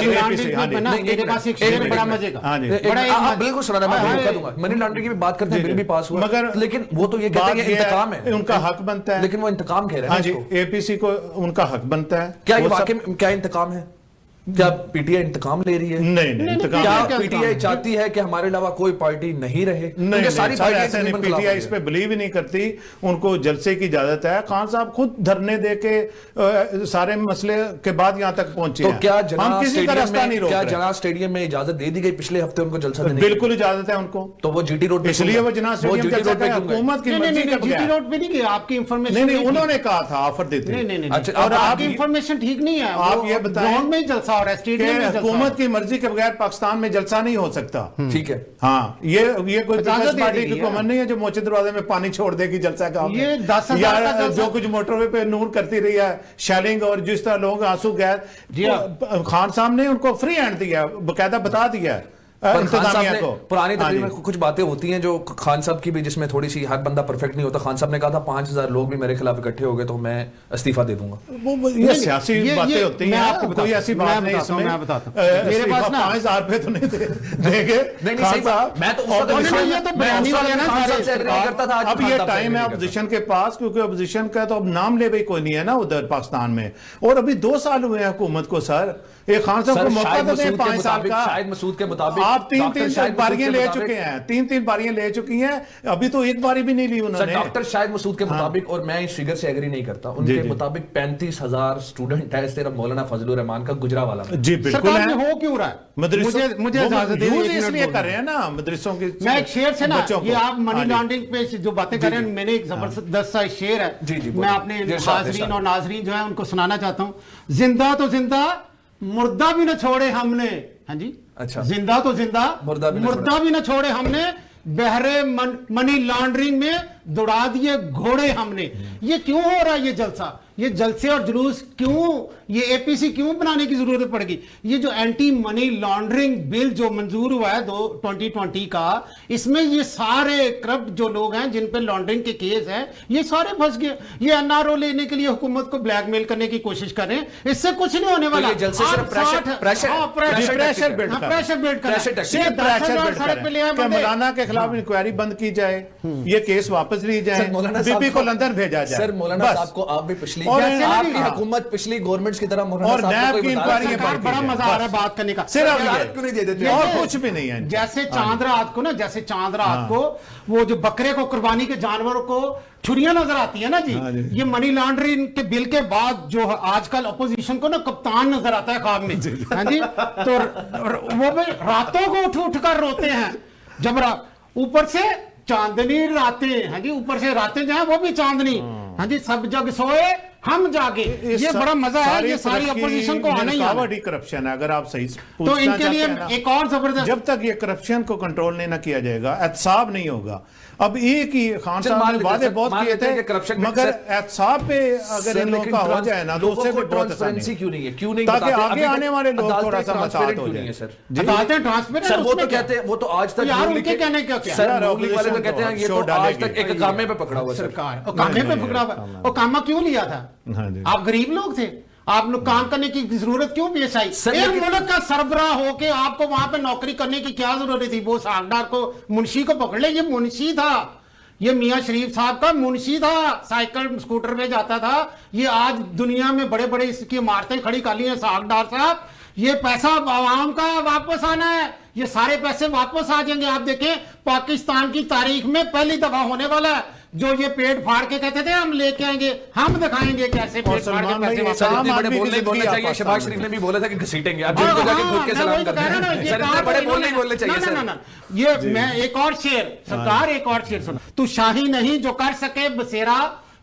बिल्कुल सुना, मैं रोका दूंगा। मनी लॉन्ड्रिंग की भी बात करते हैं, बिल भी पास हुआ, मगर लेकिन वो तो ये कहते हैं इंतकाम है, उनका हक बनता है, लेकिन वो इंतकाम कह रहे हैं। एपीसी को उनका हक बनता है। क्या ये वाकई में क्या इंतकाम है? क्या पीटीआई इंतकाम ले रही है? नहीं, क्या पीटीआई चाहती है कि हमारे अलावा कोई पार्टी नहीं रहे? नहीं, सारी पार्टियां पीटीआई इस पे बिलीव ही नहीं करती, उनको जलसे की इजाजत है। खान साहब खुद धरने दे के सारे मसले के बाद यहां तक पहुंचे। तो क्या जना स्टेडियम में इजाजत दे दी गई पिछले हफ्ते उनको जलसा देने? बिल्कुल इजाजत है उनको। तो वो जीटी रोड, इसलिए वो जना स्टेडियम हुकूमत की मर्जी का जीटी रोड पे नहीं गया। आपकी इंफॉर्मेशन नहीं, उन्होंने कहा था ऑफर देते। नहीं, और आपकी इंफॉर्मेशन ठीक नहीं है। आप ये बताएं, ग्राउंड में ही जलसा जलसा हो रहा है, स्टेडियम में जलसा हो रहा हुकूमत है। की मर्जी के बगैर पाकिस्तान में जलसा नहीं हो सकता। ठीक है, हाँ, ये कोई इजाजत पीपल्स दे पार्टी दी की है। हुकूमत नहीं है जो मोचे दरवाजे में पानी छोड़ देगी जलसा का। ये 10,000 का जलसा- जो कुछ मोटरवे पे नूर करती रही है शेलिंग, और जिस तरह लोग आंसू गैस, खान साहब ने उनको फ्री हैंड दिया, बकायदा बता दिया है पर खान साहब इंतजामिया ने को। पुरानी हाँ तकरीर जी। में कुछ बातें होती हैं जो खान साहब की भी, जिसमें थोड़ी सी हर बंदा परफेक्ट नहीं होता। खान साहब ने कहा था 5,000 लोग भी मेरे खिलाफ इकट्ठे हो गए तो मैं इस्तीफा दे दूंगा। ये सियासी बातें होती मैं हैं, आपको बताता कोई हूं, ऐसी मैं बात नहीं बताता हूं, इसमें। मैं बताता हूं। मेरे पास ना 5,000 रुपए तो नहीं देंगे नहीं, खान सही बात। साहब। मैं तो उस और वक्त दूसरा- ये तो बयानी वाले ना खान साहब सारे से agree नहीं करता था, आज अब खान ये साहब से टाइम agree है नहीं अपोजिशन के पास, क्योंकि अपोजिशन का तो अब नाम ले भी कोई नहीं है ना उधर पाकिस्तान में, और अभी 2 साल हुए हैं हुकूमत को। सर ये खान साहब को मौका तो दें 5 साल का। शायद मसूद के मुताबिक आप 3 बारियां ले मुताबिक- चुके हैं, 3 बारियां ले चुकी हैं, अभी तो एक बारी भी नहीं ली सर उन्होंने। डॉक्टर शाहिद मसूद के मुताबिक, और मैं इस फिगर से एग्री नहीं करता, उनके जी। मुताबिक 35,000 स्टूडेंट है सिर्फ मौलाना फजलुर रहमान का गुजरावाला में। जी बिल्कुल सरकार है। में हो क्यों रहा है? मदरसों मुझे इजाजत दे, यूज एक मिनट इसलिए बोलना। कर रहे हैं ना मदरसों की। मैं एक शेर से ना, बच्चों को। ये आप मनी हाँ जी। लॉन्ड्रिंग पे जो बातें कर रहे हैं, मैंने एक जबरदस्त सा शेर है, जी, जी, मैं बोलिए। अपने इरशाद, हाजरीन इरशाद। और नाजरीन जो है उनको सुनाना चाहता हूँ। जिंदा तो जिंदा, मुर्दा भी न छोड़े हमने। हाँ जी, अच्छा। जिंदा तो जिंदा, मुर्दा भी न छोड़े हमने, बहरे मनी लॉन्ड्रिंग में दौड़ा दिए घोड़े हमने। ये क्यों हो रहा है ये जलसा, ये जलसे और जुलूस क्यों, ये एपीसी क्यों बनाने की जरूरत पड़ेगी? ये जो एंटी मनी लॉन्ड्रिंग बिल जो मंजूर हुआ है 2020 का, इसमें ये सारे करप्ट जो लोग हैं जिन पे लॉन्ड्रिंग के केस हैं, ये सारे फंस गए। ये एनआरओ लेने के लिए हुकूमत को ब्लैकमेल करने की कोशिश कर रहे हैं, इससे कुछ नहीं होने वाला। ये जलसे सिर्फ प्रेशर बिल्ड कर मौलाना के खिलाफ इंक्वायरी बंद की जाए, ये केस वापस ली जाए, बीबी को लंदन भेजा जाए। सर मौलाना साहब को आप भी पिछली आपकी हुकूमत पिछली गवर्नमेंट की तरह मौलाना और साहब नैब को की कोई बता इंक्वायरी रहा है? बड़ा मजा आ रहा है बात करने का। सिर्फ क्यों नहीं दे देते? और कुछ भी नहीं है। जैसे चांद रात को ना, जैसे चांद रात को वो जो बकरे को कुर्बानी के जानवरों को छुरियां नजर आती है ना जी, ये मनी लॉन्ड्रिंग के बिल के बाद जो आजकल अपोजिशन को ना कप्तान नजर आता है ख्वाब में। हाँ जी, तो वो भी रातों को उठ उठ कर रोते हैं जब ऊपर से चांदनी रातें। हाँ जी, ऊपर से रातें जो है वो भी चांदनी। हाँ जी, सब जग सोए हम जागे। ये बड़ा मजा है, ये सारी अपोजिशन को आना ही आना। करप्शन है, अगर आप सही तो इनके लिए एक और जबरदस्त, जब तक ये करप्शन को कंट्रोल नहीं ना किया जाएगा, एहतसाब नहीं होगा। अब एक ही खान साहब ने वादे बहुत किए थे, मगर एहतसाब पे अगर इन लोगों का हो जाए ना तो उससे भी बहुत ट्रांसपेरेंसी क्यों नहीं है? क्यों नहीं ताकि बताते? आगे आने वाले लोग थोड़ा सा मसात हो जाए। अदालतें ट्रांसपेरेंट सर वो तो कहते हैं, वो तो आज तक यार उनके कहने क्या क्या सर नून लीग वाले तो कहते हैं ये तो आज तक एक कामे पे पकड़ा हुआ सरकार, और कामे पे पकड़ा हुआ। और कामा क्यों लिया था? आप गरीब लोग थे, आप लोग काम करने की जरूरत क्यों पेश आई? एक मुल्क का सरबराह होके आपको वहां पे नौकरी करने की क्या जरूरत थी? वो सागदार को, मुंशी को पकड़ ले, ये मुंशी था, ये मियां शरीफ साहब का मुंशी था, साइकिल स्कूटर पे जाता था। ये आज दुनिया में बड़े बड़े इसकी इमारतें खड़ी कर ली हैं सागदार साहब। ये पैसा आवाम का वापस आना है, ये सारे पैसे वापस आ जाएंगे। आप देखें पाकिस्तान की तारीख में पहली दफा होने वाला है जो ये पेट फाड़ के कहते थे हम लेके आएंगे, हम दिखाएंगे कैसे पेट फाड़ के पैसे वापस बोलना चाहिए। शहबाज शरीफ ने भी बोला था कि घसीटेंगे, आप जिनको जाके घुट के सलाम करते हैं। सर इतने बड़े बोल नहीं बोलने चाहिए सर। ये मैं एक और शेर, सरकार एक और शेर सुना। तू शाही नहीं जो कर सके बसेरा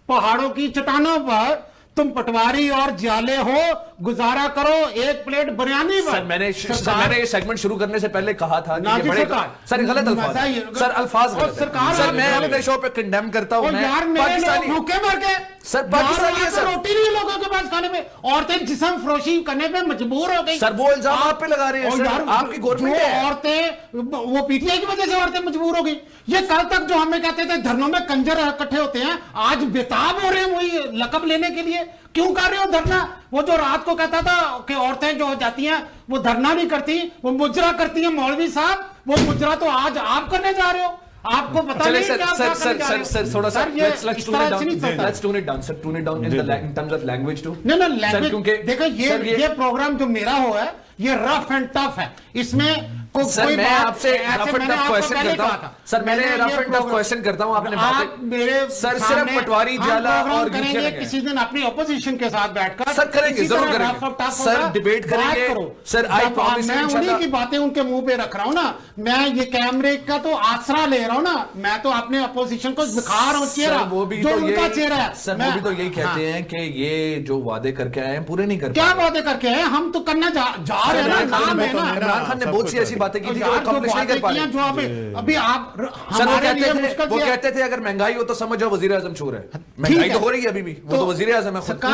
पहाड़ों की चट्टानों पर, तुम पटवारी और जाले हो, गुजारा करो एक प्लेट बिरयानी पर। सर मैंने ये सेगमेंट शुरू करने से पहले कहा था कि ये बड़े सर गलत अल्फाज, सर अल्फाज गलत है। सर मैं अपने शो पे कंडेम करता हूं। यार मेरे लोग भूखे मर गए सर, पाकिस्तानी है सर। रोटी नहीं लोगों के पास खाने में, औरतें जिस्म फरोशी करने पे मजबूर हो गई। सर वो इल्जाम आप पे लगा रहे हैं सर, आपकी गवर्नमेंट है। औरतें, वो पीटीआई की वजह से औरतें मजबूर हो गई। ये कल तक जो हमें कहते थे धरनों में कंजर इकट्ठे होते हैं, आज बेताब हो रहे हैं वही लकब लेने के लिए। क्यों कर रहे हो धरना? वो जो रात को कहता था कि औरतें जो हो जाती हैं वो धरना नहीं करती, वो मुजरा करती हैं। मौलवी साहब, वो मुजरा तो आज आप करने जा रहे हो। आपको पता नहीं सर क्या सर सर सर सर थोड़ा सा let's tune it down sir, tune it down in terms of language too। नहीं लैंग्वेज, देखो ये प्रोग्राम जो मेरा हुआ है ये रफ एंड टफ है। इसमें सर मैं आपसे रफ एंड टफ क्वेश्चन करता हूं सर, मैंने रफ एंड टफ क्वेश्चन करता हूं, आपने मेरे सर सिर्फ पटवारी जाला और करेंगे किसी दिन अपनी ऑपोजिशन के साथ बैठकर सर करेंगे, जरूर करेंगे सर, डिबेट करेंगे सर। आई प्रॉमिस, मैं उन्हीं की बातें उनके मुंह पे रख रहा हूं ना, मैं ये कैमरे का तो आसरा ले रहा हूं ना, मैं तो अपने अपोजिशन को दिखा रहा हूं चेहरा, वो भी जो तो उनका चेहरा है सर, वो भी तो यही कहते हैं कि ये जो वादे करके आए हैं पूरे नहीं कर, क्या वादे करके आए, हम तो करना जा रहे हैं ना, नाम है ना। इमरान खान ने बहुत सी ऐसी बातें की थी जो अकम्प्लिश नहीं कर पा रहे, जो अभी आप सर वो कहते थे अगर महंगाई हो तो समझो वजीर आजम चोर है, महंगाई तो हो रही है अभी भी, वो तो वजीर आजम है खुद।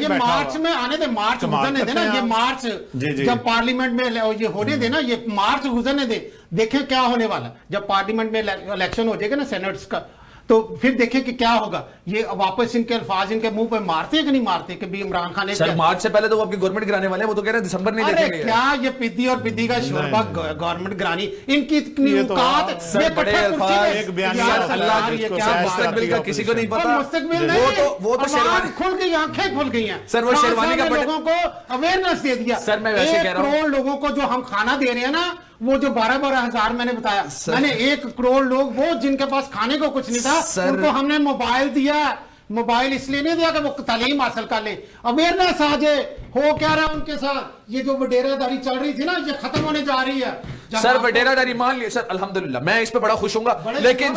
ये मार्च में आने दे, मार्च गुजरने देना, ये मार्च जब पार्लियामेंट में ये होने देना, ये मार्च गुजरने दे, देखें क्या होने वाला। जब पार्लियामेंट में इलेक्शन हो जाएगा ना सेनेट्स का, तो फिर देखें कि क्या होगा। ये वापस इनके अल्फाज इनके मुंह पे मारते हैं कि नहीं मारते कि भी इमरान खान ने सर मार्च से पहले तो वो आपकी गवर्नमेंट गिराने वाले हैं, वो तो कह रहे हैं दिसंबर नहीं देखेंगे। क्या ये पिद्दी और पिद्दी का शोरबा गवर्नमेंट गिरानी, इनकी इतनी औकात, ये बड़े अल्फाज, एक बयान अल्लाह की मुस्तकबिल का किसी को नहीं पता, वो तो शेरवानी खुल गई, आंखें खुल गई हैं सर, वो शेरवानी का लोगों को अवेयरनेस दे दिया। सर मैं वैसे कह रहा हूं 1 करोड़ लोगों को जो हम खाना दे रहे हैं ना, वो जो 12-12 हजार मैंने बताया, मैंने 1 करोड़ लोग वो जिनके पास खाने को कुछ नहीं था, उनको हमने मोबाइल दिया। मोबाइल इसलिए नहीं दिया कि वो तालीम हासिल कर ले, अवेयरनेस आ जाए। हो क्या रहा है उनके साथ, ये जो वडेरादारी चल रही थी ना, ये खत्म होने जा रही है सर। वडेरादारी मान लिया सर, अल्हम्दुलिल्लाह मैं इस पे बड़ा खुश हूंगा, लेकिन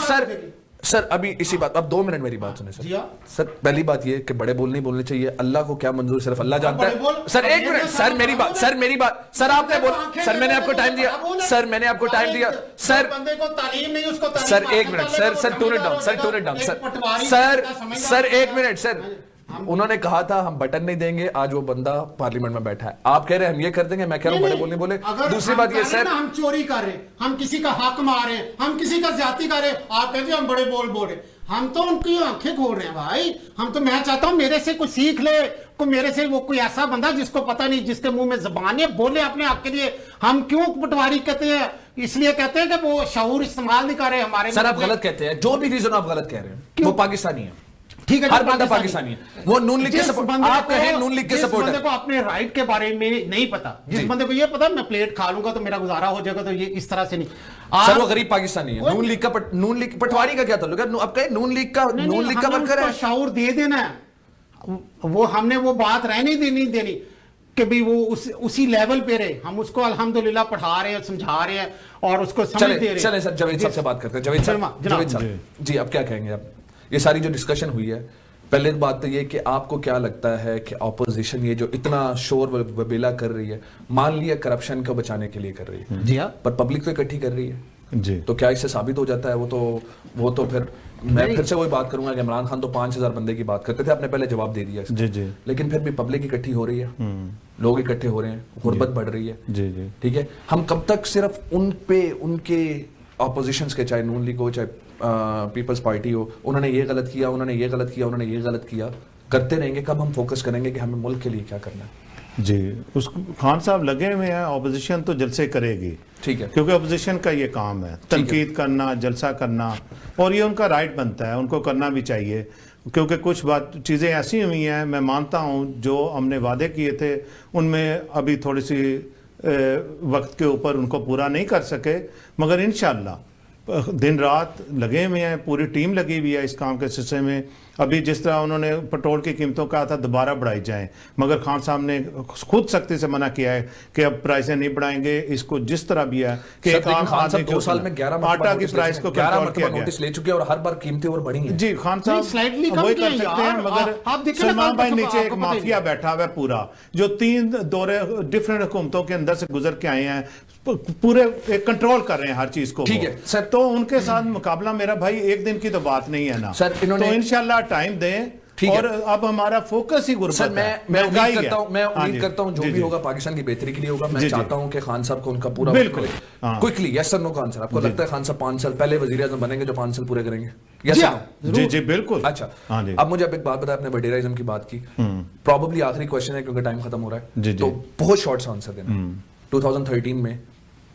सर अभी इसी बात, अब 2 मिनट मेरी बात सुने सर। सर पहली बात ये कि बड़े बोल नहीं बोलने चाहिए, अल्लाह को क्या मंजूर सिर्फ अल्लाह जानता है। सर 1 मिनट सर, मेरी बात सर, आपने बोल सर, मैंने आपको टाइम दिया सर, मैंने आपको टाइम दिया सर, बंदे को तालीम नहीं, उसको sir 1 minute sir tone it down sir 1 minute sir, उन्होंने कहा था हम बटन नहीं देंगे, आज वो बंदा पार्लियामेंट में बैठा है, आप कह रहे हैं हम ये कर देंगे, मैं कह रहा हूं बड़े बोल नहीं बोले। दूसरी बात ये सर, हम चोरी कर रहे हैं, हम किसी का हक मार रहे हैं, हम किसी का ज्यादती कर रहे हैं, आप कहते हैं हम बड़े बोल रहे हैं, हम तो उनकी आंखें खोल रहे हैं भाई। हम तो, मैं चाहता हूं मेरे से कोई सीख ले, मेरे से वो कोई ऐसा बंदा जिसको पता नहीं, जिसके मुंह में जबान है, बोले अपने हक के लिए। हम क्यों पटवारी कहते हैं, इसलिए कहते हैं कि वो शऊर इस्तेमाल नहीं कर रहे हमारे। सर आप गलत कहते हैं, जो भी रीजन आप गलत कह रहे हैं, वो पाकिस्तानी है, ठीक है, हर बंदा पाकिस्तानी है, वो नून लीग के सपोर्ट, आप कहें नून लीग के सपोर्ट है। बंदे को अपने राइट के बारे में नहीं पता, जिस बंदे को ये पता मैं प्लेट खा लूंगा तो मेरा गुजारा हो जाएगा, तो ये इस तरह से नहीं। सर वो गरीब पाकिस्तानी है, नून लीग पटवारी का क्या ताल्लुक है, अब कहें नून लीग का वर्कर है। शऊर दे देना है, वो हमने वो बात रहने देनी कि भी वो उसी लेवल पे रहे, हम उसको अल्हम्दुलिल्लाह पढ़ा रहे हैं, समझा रहे हैं और उसको समझ दे रहे हैं। चले सर जावेद साहब से बात करते हैं। जावेद साहब जी, अब क्या कहेंगे आप, ये सारी जो डिस्कशन हुई है, पहले बात तो ये कि आपको क्या लगता है कि ऑपोजिशन ये जो इतना शोर वबेला कर रही है, मान लिया करप्शन को बचाने के लिए कर रही है जी हाँ, पर पब्लिक तो इकट्ठी कर रही है जी, तो क्या इससे साबित हो जाता है, वो तो फिर मैं फिर से वही बात करूंगा कि इमरान खान तो 5000 बंदे की बात करते थे, आपने पहले जवाब दे दिया जी जी, लेकिन फिर भी पब्लिक इकट्ठी हो रही है, लोग इकट्ठे हो रहे हैं, गुर्बत बढ़ रही है जी जी, ठीक है। हम कब तक सिर्फ उनके ऑपोजिशंस के, चाहे नून लीग हो चाहे पीपल्स पार्टी हो, उन्होंने ये गलत किया, उन्होंने ये गलत किया, उन्होंने ये गलत किया, करते रहेंगे, कब हम फोकस करेंगे कि हमें मुल्क के लिए क्या करना है जी। उस खान साहब लगे हुए हैं, ऑपोजिशन तो जलसे करेगी, ठीक है, क्योंकि ऑपोजिशन का ये काम है, तनकीद करना, जलसा करना, और ये उनका राइट बनता है, उनको करना भी चाहिए, क्योंकि कुछ चीज़ें ऐसी हुई हैं, मैं मानता हूँ जो हमने वादे किए थे उनमें अभी थोड़ी सी वक्त के ऊपर उनको पूरा नहीं कर सके, मगर इंशाअल्लाह दिन रात लगे हुए हैं, पूरी टीम लगी हुई है इस काम के सिलसिले में। अभी जिस तरह उन्होंने पेट्रोल की कीमतों कहा था दोबारा बढ़ाई जाएं, मगर खान साहब ने खुद सख्ती से मना किया है कि अब प्राइसें नहीं बढ़ाएंगे, इसको जिस तरह भी है कि खान साहब 2 साल में 11 आटा की प्राइस को कंट्रोल किया गया, नोटिस ले चुके हैं और हर बार कीमतें और बढ़ी हैं जी। खान साहब वही कर सकते हैं, मगर सलमान भाई नीचे एक माफिया बैठा हुआ है पूरा, जो 3 दौरे डिफरेंट हुकूमतों के अंदर से गुजर के आए हैं, पूरे कंट्रोल कर रहे हैं हर चीज को, ठीक है सर। तो उनके साथ मुकाबला मेरा भाई एक दिन की तो बात नहीं है ना सर, तो इंशाल्लाह टाइम दें, और अब हमारा फोकस ही गुर्बत सर, मैं उम्मीद करता हूं जो भी होगा पाकिस्तान की बेहतरी के लिए होगा। मैं चाहता हूं कि खान साहब को उनका पूरा बिल्कुल क्विकली यस सर नो का आंसर। आपको लगता है खान साहब 5 साल पहले वजीर आजम बनेंगे जो 5 साल पूरे करेंगे? यस जी जी बिल्कुल। अच्छा, अब मुझे एक बात बताया, आपने वडेराइज्म की बात की, प्रॉब्ली आखिरी क्वेश्चन है क्योंकि टाइम खत्म हो रहा है, तो बहुत शॉर्ट सा आंसर देना। 2013 में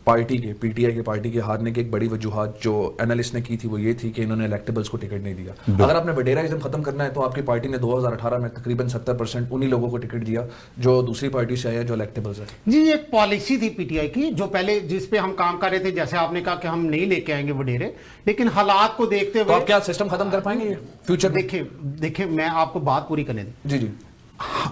पार्टी के पीटीआई के पार्टी के हारने की एक बड़ी वजूहत जो एनालिस्ट ने की थी वो ये थी कि इन्होंने इलेक्टेबल्स को टिकट नहीं दिया। अगर आपने वडेराइज्म खत्म करना है तो आपकी पार्टी ने 2018 में तकरीबन 70% उन्हीं लोगों को टिकट दिया जो दूसरी पार्टी से आए हैं जो इलेक्टेबल्स है। जी एक पॉलिसी थी पीटीआई की जो पहले जिस पे हम काम कर रहे थे, जैसे आपने कहा कि हम नहीं लेके आएंगे वडेरे, लेकिन हालात को देखते हुए तो आप क्या सिस्टम खत्म कर पाएंगे फ्यूचर? देखिए मैं आपको बात पूरी करने दें। जी जी।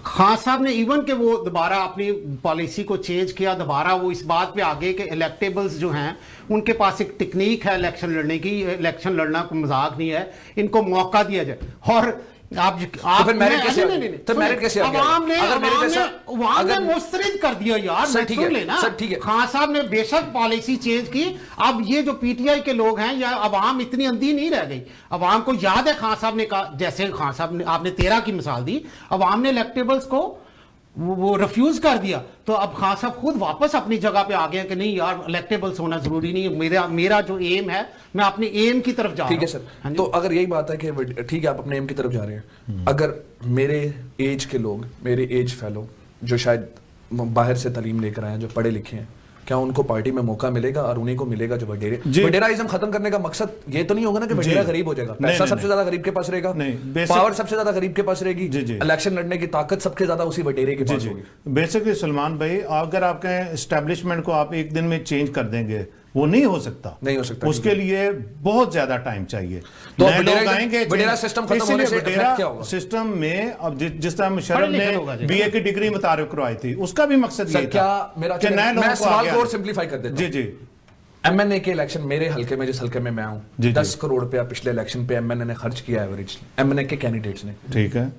खान साहब ने इवन के वो दोबारा अपनी पॉलिसी को चेंज किया, दोबारा वो इस बात पे आगे के इलेक्टेबल्स जो हैं उनके पास एक टेक्निक है इलेक्शन लड़ने की, इलेक्शन लड़ना कोई मजाक नहीं है, इनको मौका दिया जाए। और आप तो फिर मेरिट कैसे तो मेरिट कैसे आवाम ने मुस्तरद कर दिया यार। सर ठीक है लेना सर ठीक है। खान साहब ने बेशक पॉलिसी चेंज की, अब ये जो पीटीआई के लोग हैं या अवाम इतनी अंधी नहीं रह गई। अवाम को याद है खान साहब ने कहा, जैसे खान साहब ने आपने 13 की मिसाल दी, अवाम ने इलेक्टेबल्स को वो रिफ्यूज कर दिया, तो अब खान साहब खुद वापस अपनी जगह पे आ गए कि नहीं यार इलेक्टेबल्स होना जरूरी नहीं है, मेरा जो एम है मैं अपने एम की तरफ जा रहा हूं। ठीक है सर। तो अगर यही बात है कि ठीक है आप अपने एम की तरफ जा रहे हैं, अगर मेरे एज के लोग, मेरे एज फेलो जो शायद बाहर से तालीम लेकर आए हैं, जो पढ़े लिखे हैं, क्या उनको पार्टी में मौका मिलेगा और उन्हीं को मिलेगा जो वडेराइज्म खत्म करने का मकसद ये तो नहीं होगा ना कि वडेरा गरीब हो जाएगा, पैसा सबसे ज्यादा गरीब के पास रहेगा, पावर सबसे ज्यादा गरीब के पास रहेगी, इलेक्शन लड़ने की ताकत सबसे ज्यादा उसी वडेरे के पास होगी। बेसिकली सलमान भाई अगर आपके एस्टेब्लिशमेंट को आप एक दिन में चेंज कर देंगे वो नहीं हो सकता, उसके लिए बहुत ज्यादा टाइम चाहिए। तो वडेरा सिस्टम खत्म होने से इफेक्ट क्या होगा? सिस्टम में अब जिस तरह मुशर्रफ ने बीए की डिग्री मुतारिफ करवाई थी उसका भी मकसद ये था कि नए लोगों को सवाल को और सिंपलीफाई कर देता हूं। जी एमएनए के इलेक्शन मेरे हल्के में, जिस हल्के में मैं हूं, 10 करोड़ रुपया पिछले इलेक्शन पे एमएनए ने खर्च किया एवरेज, एमएनए के कैंडिडेट्स ने। ठीक है,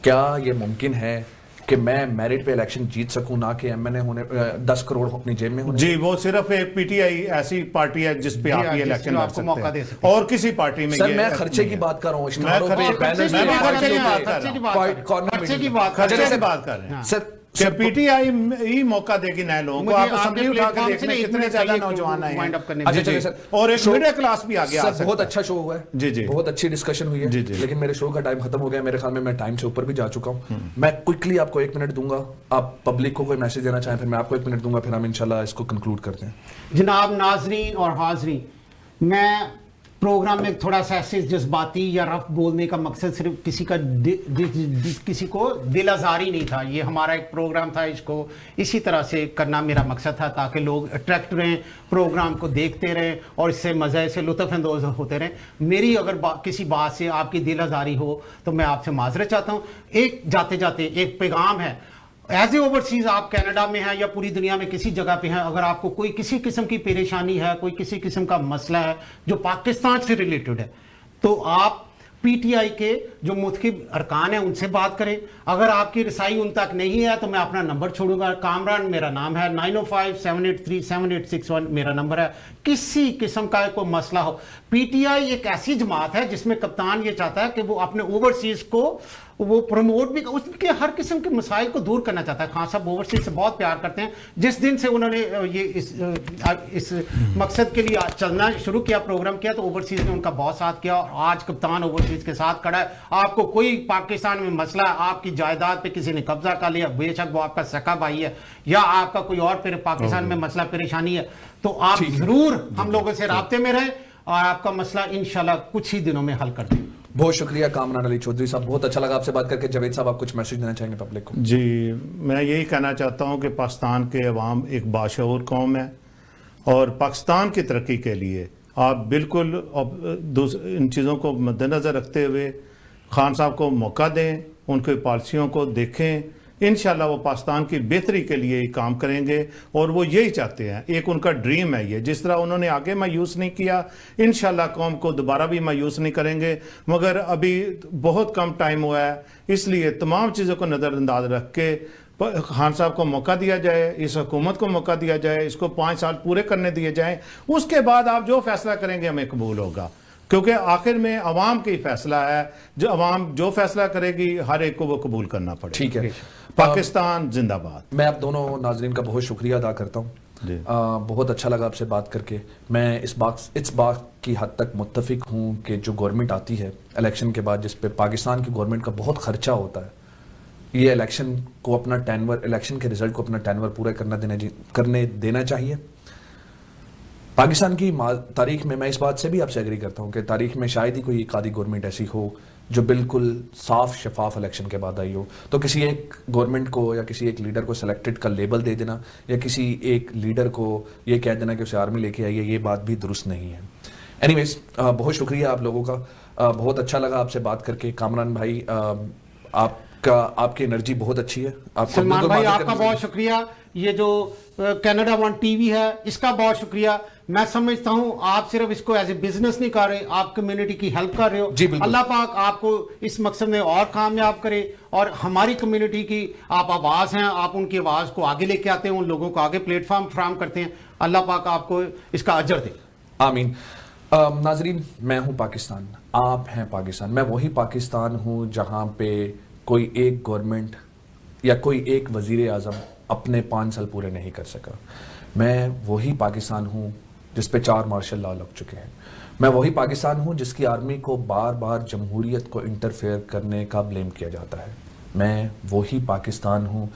क्या ये मुमकिन है कि मैं मेरिट पे इलेक्शन जीत सकूं, ना कि एमएनए होने 10 करोड़ अपनी जेब में होने? जी वो सिर्फ एक पीटीआई ऐसी पार्टी है जिस पे आप ये इलेक्शन लड़ सकते हैं और किसी पार्टी में। सर मैं खर्चे की बात कर रहा हूं, खर्चे की बात कर रहे हैं सर। पीटीआई ही मौका देगी नए लोगों को। आप असेंबली उठा के देखने कितने ज्यादा नौजवान आए हैं और एक मिडिल क्लास भी आ गया। बहुत अच्छा शो हुआ है, जी जी, बहुत अच्छी डिस्कशन हुई है, लेकिन मेरे शो का टाइम खत्म हो गया। मेरे ख्याल में मैं टाइम से ऊपर भी जा चुका हूं। मैं क्विकली आपको 1 मिनट दूंगा, आप पब्लिक को कोई मैसेज देना चाहें, फिर मैं आपको 1 मिनट दूंगा, फिर हम इंशाल्लाह इसको कंक्लूड करते हैं। जनाब नाजरीन और हाजरीन, मैं प्रोग्राम में थोड़ा सा ऐसे जज्बाती या रफ बोलने का मकसद सिर्फ किसी को दिल आज़ारी नहीं था। ये हमारा एक प्रोग्राम था, इसको इसी तरह से करना मेरा मकसद था ताकि लोग अट्रैक्ट रहें, प्रोग्राम को देखते रहें और इससे मज़े से लुत्फ़अंदोज़ होते रहें। मेरी अगर किसी बात से आपकी दिल आज़ारी हो तो मैं आपसे माजरत चाहता हूँ। एक जाते जाते एक पैगाम है, एज ए ओवरसीज आप कनाडा में हैं या पूरी दुनिया में किसी जगह पे हैं, अगर आपको कोई किसी किस्म की परेशानी है, कोई किसी किस्म का मसला है जो पाकिस्तान से रिलेटेड है, तो आप पीटीआई के जो मुतकिब अरकान हैं उनसे बात करें। अगर आपकी रसाई उन तक नहीं है तो मैं अपना नंबर छोड़ूंगा। कामरान मेरा नाम है, 9057837861 मेरा नंबर है। किसी किस्म का कोई मसला हो, पीटीआई एक ऐसी जमात है जिसमें कप्तान ये चाहता है कि वो अपने ओवरसीज को वो प्रमोट भी, उसके हर किस्म के मसाइल को दूर करना चाहता है। खान साहब ओवरसीज से बहुत प्यार करते हैं। जिस दिन से उन्होंने ये इस मकसद के लिए चलना शुरू किया, प्रोग्राम किया, तो ओवरसीज ने उनका बहुत साथ किया और आज कप्तान ओवरसीज के साथ खड़ा है। आपको कोई पाकिस्तान में मसला, आपकी जायदाद पे किसी ने कब्जा कर लिया, बेशक वो आपका सका भाई है या आपका कोई और पाकिस्तान में मसला परेशानी है, तो आप जरूर हम लोगों से राब्ते में रहें और आपका मसला इंशाल्लाह कुछ ही दिनों में हल कर दें। बहुत शुक्रिया कामरान अली चौधरी साहब, बहुत अच्छा लगा आपसे बात करके। जावेद साहब आप कुछ मैसेज देना चाहेंगे पब्लिक को? जी मैं यही कहना चाहता हूं कि पाकिस्तान के अवाम एक बाशऊर कौम है और पाकिस्तान की तरक्की के लिए आप बिल्कुल इन चीज़ों को मद्देनज़र रखते हुए खान साहब को मौका दें, उनकी पॉलिसियों को देखें। इंशाल्लाह वो पाकिस्तान की बेहतरी के लिए ही काम करेंगे और वो यही चाहते हैं, एक उनका ड्रीम है ये। जिस तरह उन्होंने आगे मायूस नहीं किया, इंशाल्लाह कौम को दोबारा भी मायूस नहीं करेंगे। मगर अभी बहुत कम टाइम हुआ है, इसलिए तमाम चीज़ों को नज़रअंदाज रख के खान साहब को मौका दिया जाए, इस हुकूमत को मौका दिया जाए, इसको 5 साल पूरे करने दिए जाएँ। उसके बाद आप जो फैसला करेंगे हमें कबूल होगा, क्योंकि आखिर में अवाम का ही फैसला है। जो अवाम जो फैसला करेगी हर एक को वो कबूल करना पड़ेगा। ठीक है, पाकिस्तान जिंदाबाद। मैं आप दोनों नाजरीन का बहुत शुक्रिया अदा करता हूँ। बहुत अच्छा लगा आपसे बात करके। मैं इस बात की हद तक मुत्तफिक हूँ कि जो गवर्नमेंट आती है इलेक्शन के बाद, जिस पे पाकिस्तान की गवर्नमेंट का बहुत खर्चा होता है, ये इलेक्शन को अपना टेनवर, इलेक्शन के रिजल्ट को अपना टेनवर पूरा करने देना चाहिए। पाकिस्तान की तारीख में मैं इस बात से भी आपसे एग्री करता हूँ कि तारीख में शायद ही कोई एक आधी गवर्नमेंट ऐसी हो जो बिल्कुल साफ शफाफ इलेक्शन के बाद आई हो। तो किसी एक गवर्नमेंट को या किसी एक लीडर को सिलेक्टेड का लेबल दे देना या किसी एक लीडर को ये कह देना कि उसे आर्मी लेके आई है, ये बात भी दुरुस्त नहीं है। एनीवेज, बहुत शुक्रिया आप लोगों का, बहुत अच्छा लगा आपसे बात करके। कामरान भाई, आपकी एनर्जी बहुत अच्छी है। सलमान भाई आपका बहुत शुक्रिया। ये जो कनाडा वन टीवी है इसका बहुत शुक्रिया। मैं समझता हूं आप सिर्फ इसको एज ए बिजनेस नहीं कर रहे, आप कम्युनिटी की हेल्प कर रहे हो। अल्लाह पाक आपको इस मकसद में और कामयाब करे और हमारी कम्युनिटी की आप आवाज़ हैं, आप उनकी आवाज़ को आगे लेके आते हैं, उन लोगों को आगे प्लेटफॉर्म फ्राहम करते हैं। अल्लाह पाक आपको इसका अजर दे, आमीन। नाजरीन, मैं हूं पाकिस्तान, आप हैं पाकिस्तान। मैं वही पाकिस्तान हूं जहां पे कोई एक गवर्नमेंट या कोई एक वजीर आज़म अपने 5 साल पूरे नहीं कर सका। मैं वही पाकिस्तान हूँ जिस पे 4 मार्शल लॉ लग चुके हैं। मैं वही पाकिस्तान हूँ जिसकी आर्मी को बार बार जमहूरियत को इंटरफेयर करने का ब्लेम किया जाता है। मैं वही पाकिस्तान हूँ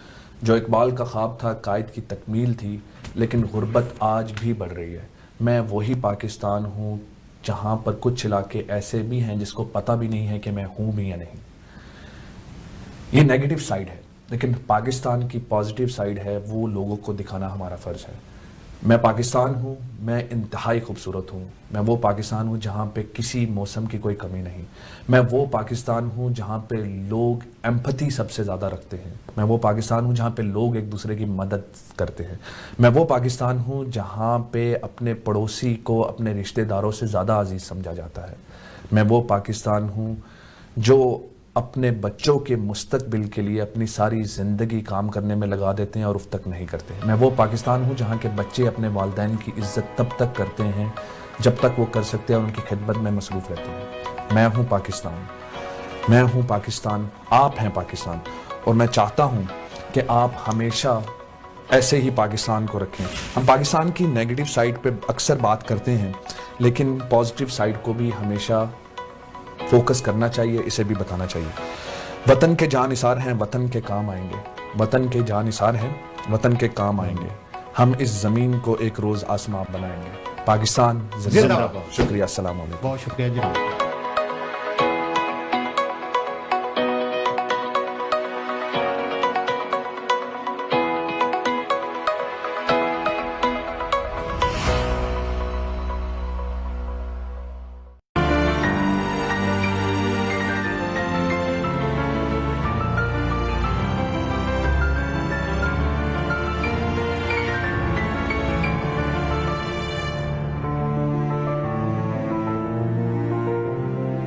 जो इकबाल का ख्वाब था, कायद की तकमील थी, लेकिन गुर्बत आज भी बढ़ रही है। मैं वही पाकिस्तान हूँ जहाँ पर कुछ इलाके ऐसे भी हैं जिसको पता भी नहीं है कि मैं हूँ भी या नहीं। ये नेगेटिव साइड है, लेकिन पाकिस्तान की पॉजिटिव साइड है, वो लोगों को दिखाना हमारा फ़र्ज़ है। मैं पाकिस्तान हूँ, मैं इंतहाई खूबसूरत हूँ। मैं वो पाकिस्तान हूँ जहाँ पे किसी मौसम की कोई कमी नहीं। मैं वो पाकिस्तान हूँ जहाँ पे लोग एम्पैथी सबसे ज़्यादा रखते हैं। मैं वो पाकिस्तान हूँ जहाँ पे लोग एक दूसरे की मदद करते हैं। मैं वो पाकिस्तान हूँ जहाँ पे अपने पड़ोसी को अपने रिश्तेदारों से ज़्यादा अजीज़ समझा जाता है। मैं वो पाकिस्तान हूँ जो अपने बच्चों के मुस्तकबिल के लिए अपनी सारी ज़िंदगी काम करने में लगा देते हैं और उफ तक नहीं करते। मैं वो पाकिस्तान हूँ जहाँ के बच्चे अपने वालिदैन की इज़्ज़त तब तक करते हैं जब तक वो कर सकते हैं और उनकी खिदमत में मसरूफ़ रहते हैं। मैं हूँ पाकिस्तान, मैं हूँ पाकिस्तान, आप हैं पाकिस्तान, और मैं चाहता हूँ कि आप हमेशा ऐसे ही पाकिस्तान को रखें। हम पाकिस्तान की नेगेटिव साइड पे अक्सर बात करते हैं, लेकिन पॉजिटिव साइड को भी हमेशा फोकस करना चाहिए, इसे भी बताना चाहिए। वतन के जानिसार हैं, वतन के काम आएंगे। वतन के जानिसार हैं, वतन के काम आएंगे। हम इस ज़मीन को एक रोज़ आसमां बनाएंगे। पाकिस्तान जिंदाबाद। शुक्रिया, अस्सलाम वालेकुम। बहुत शुक्रिया जी।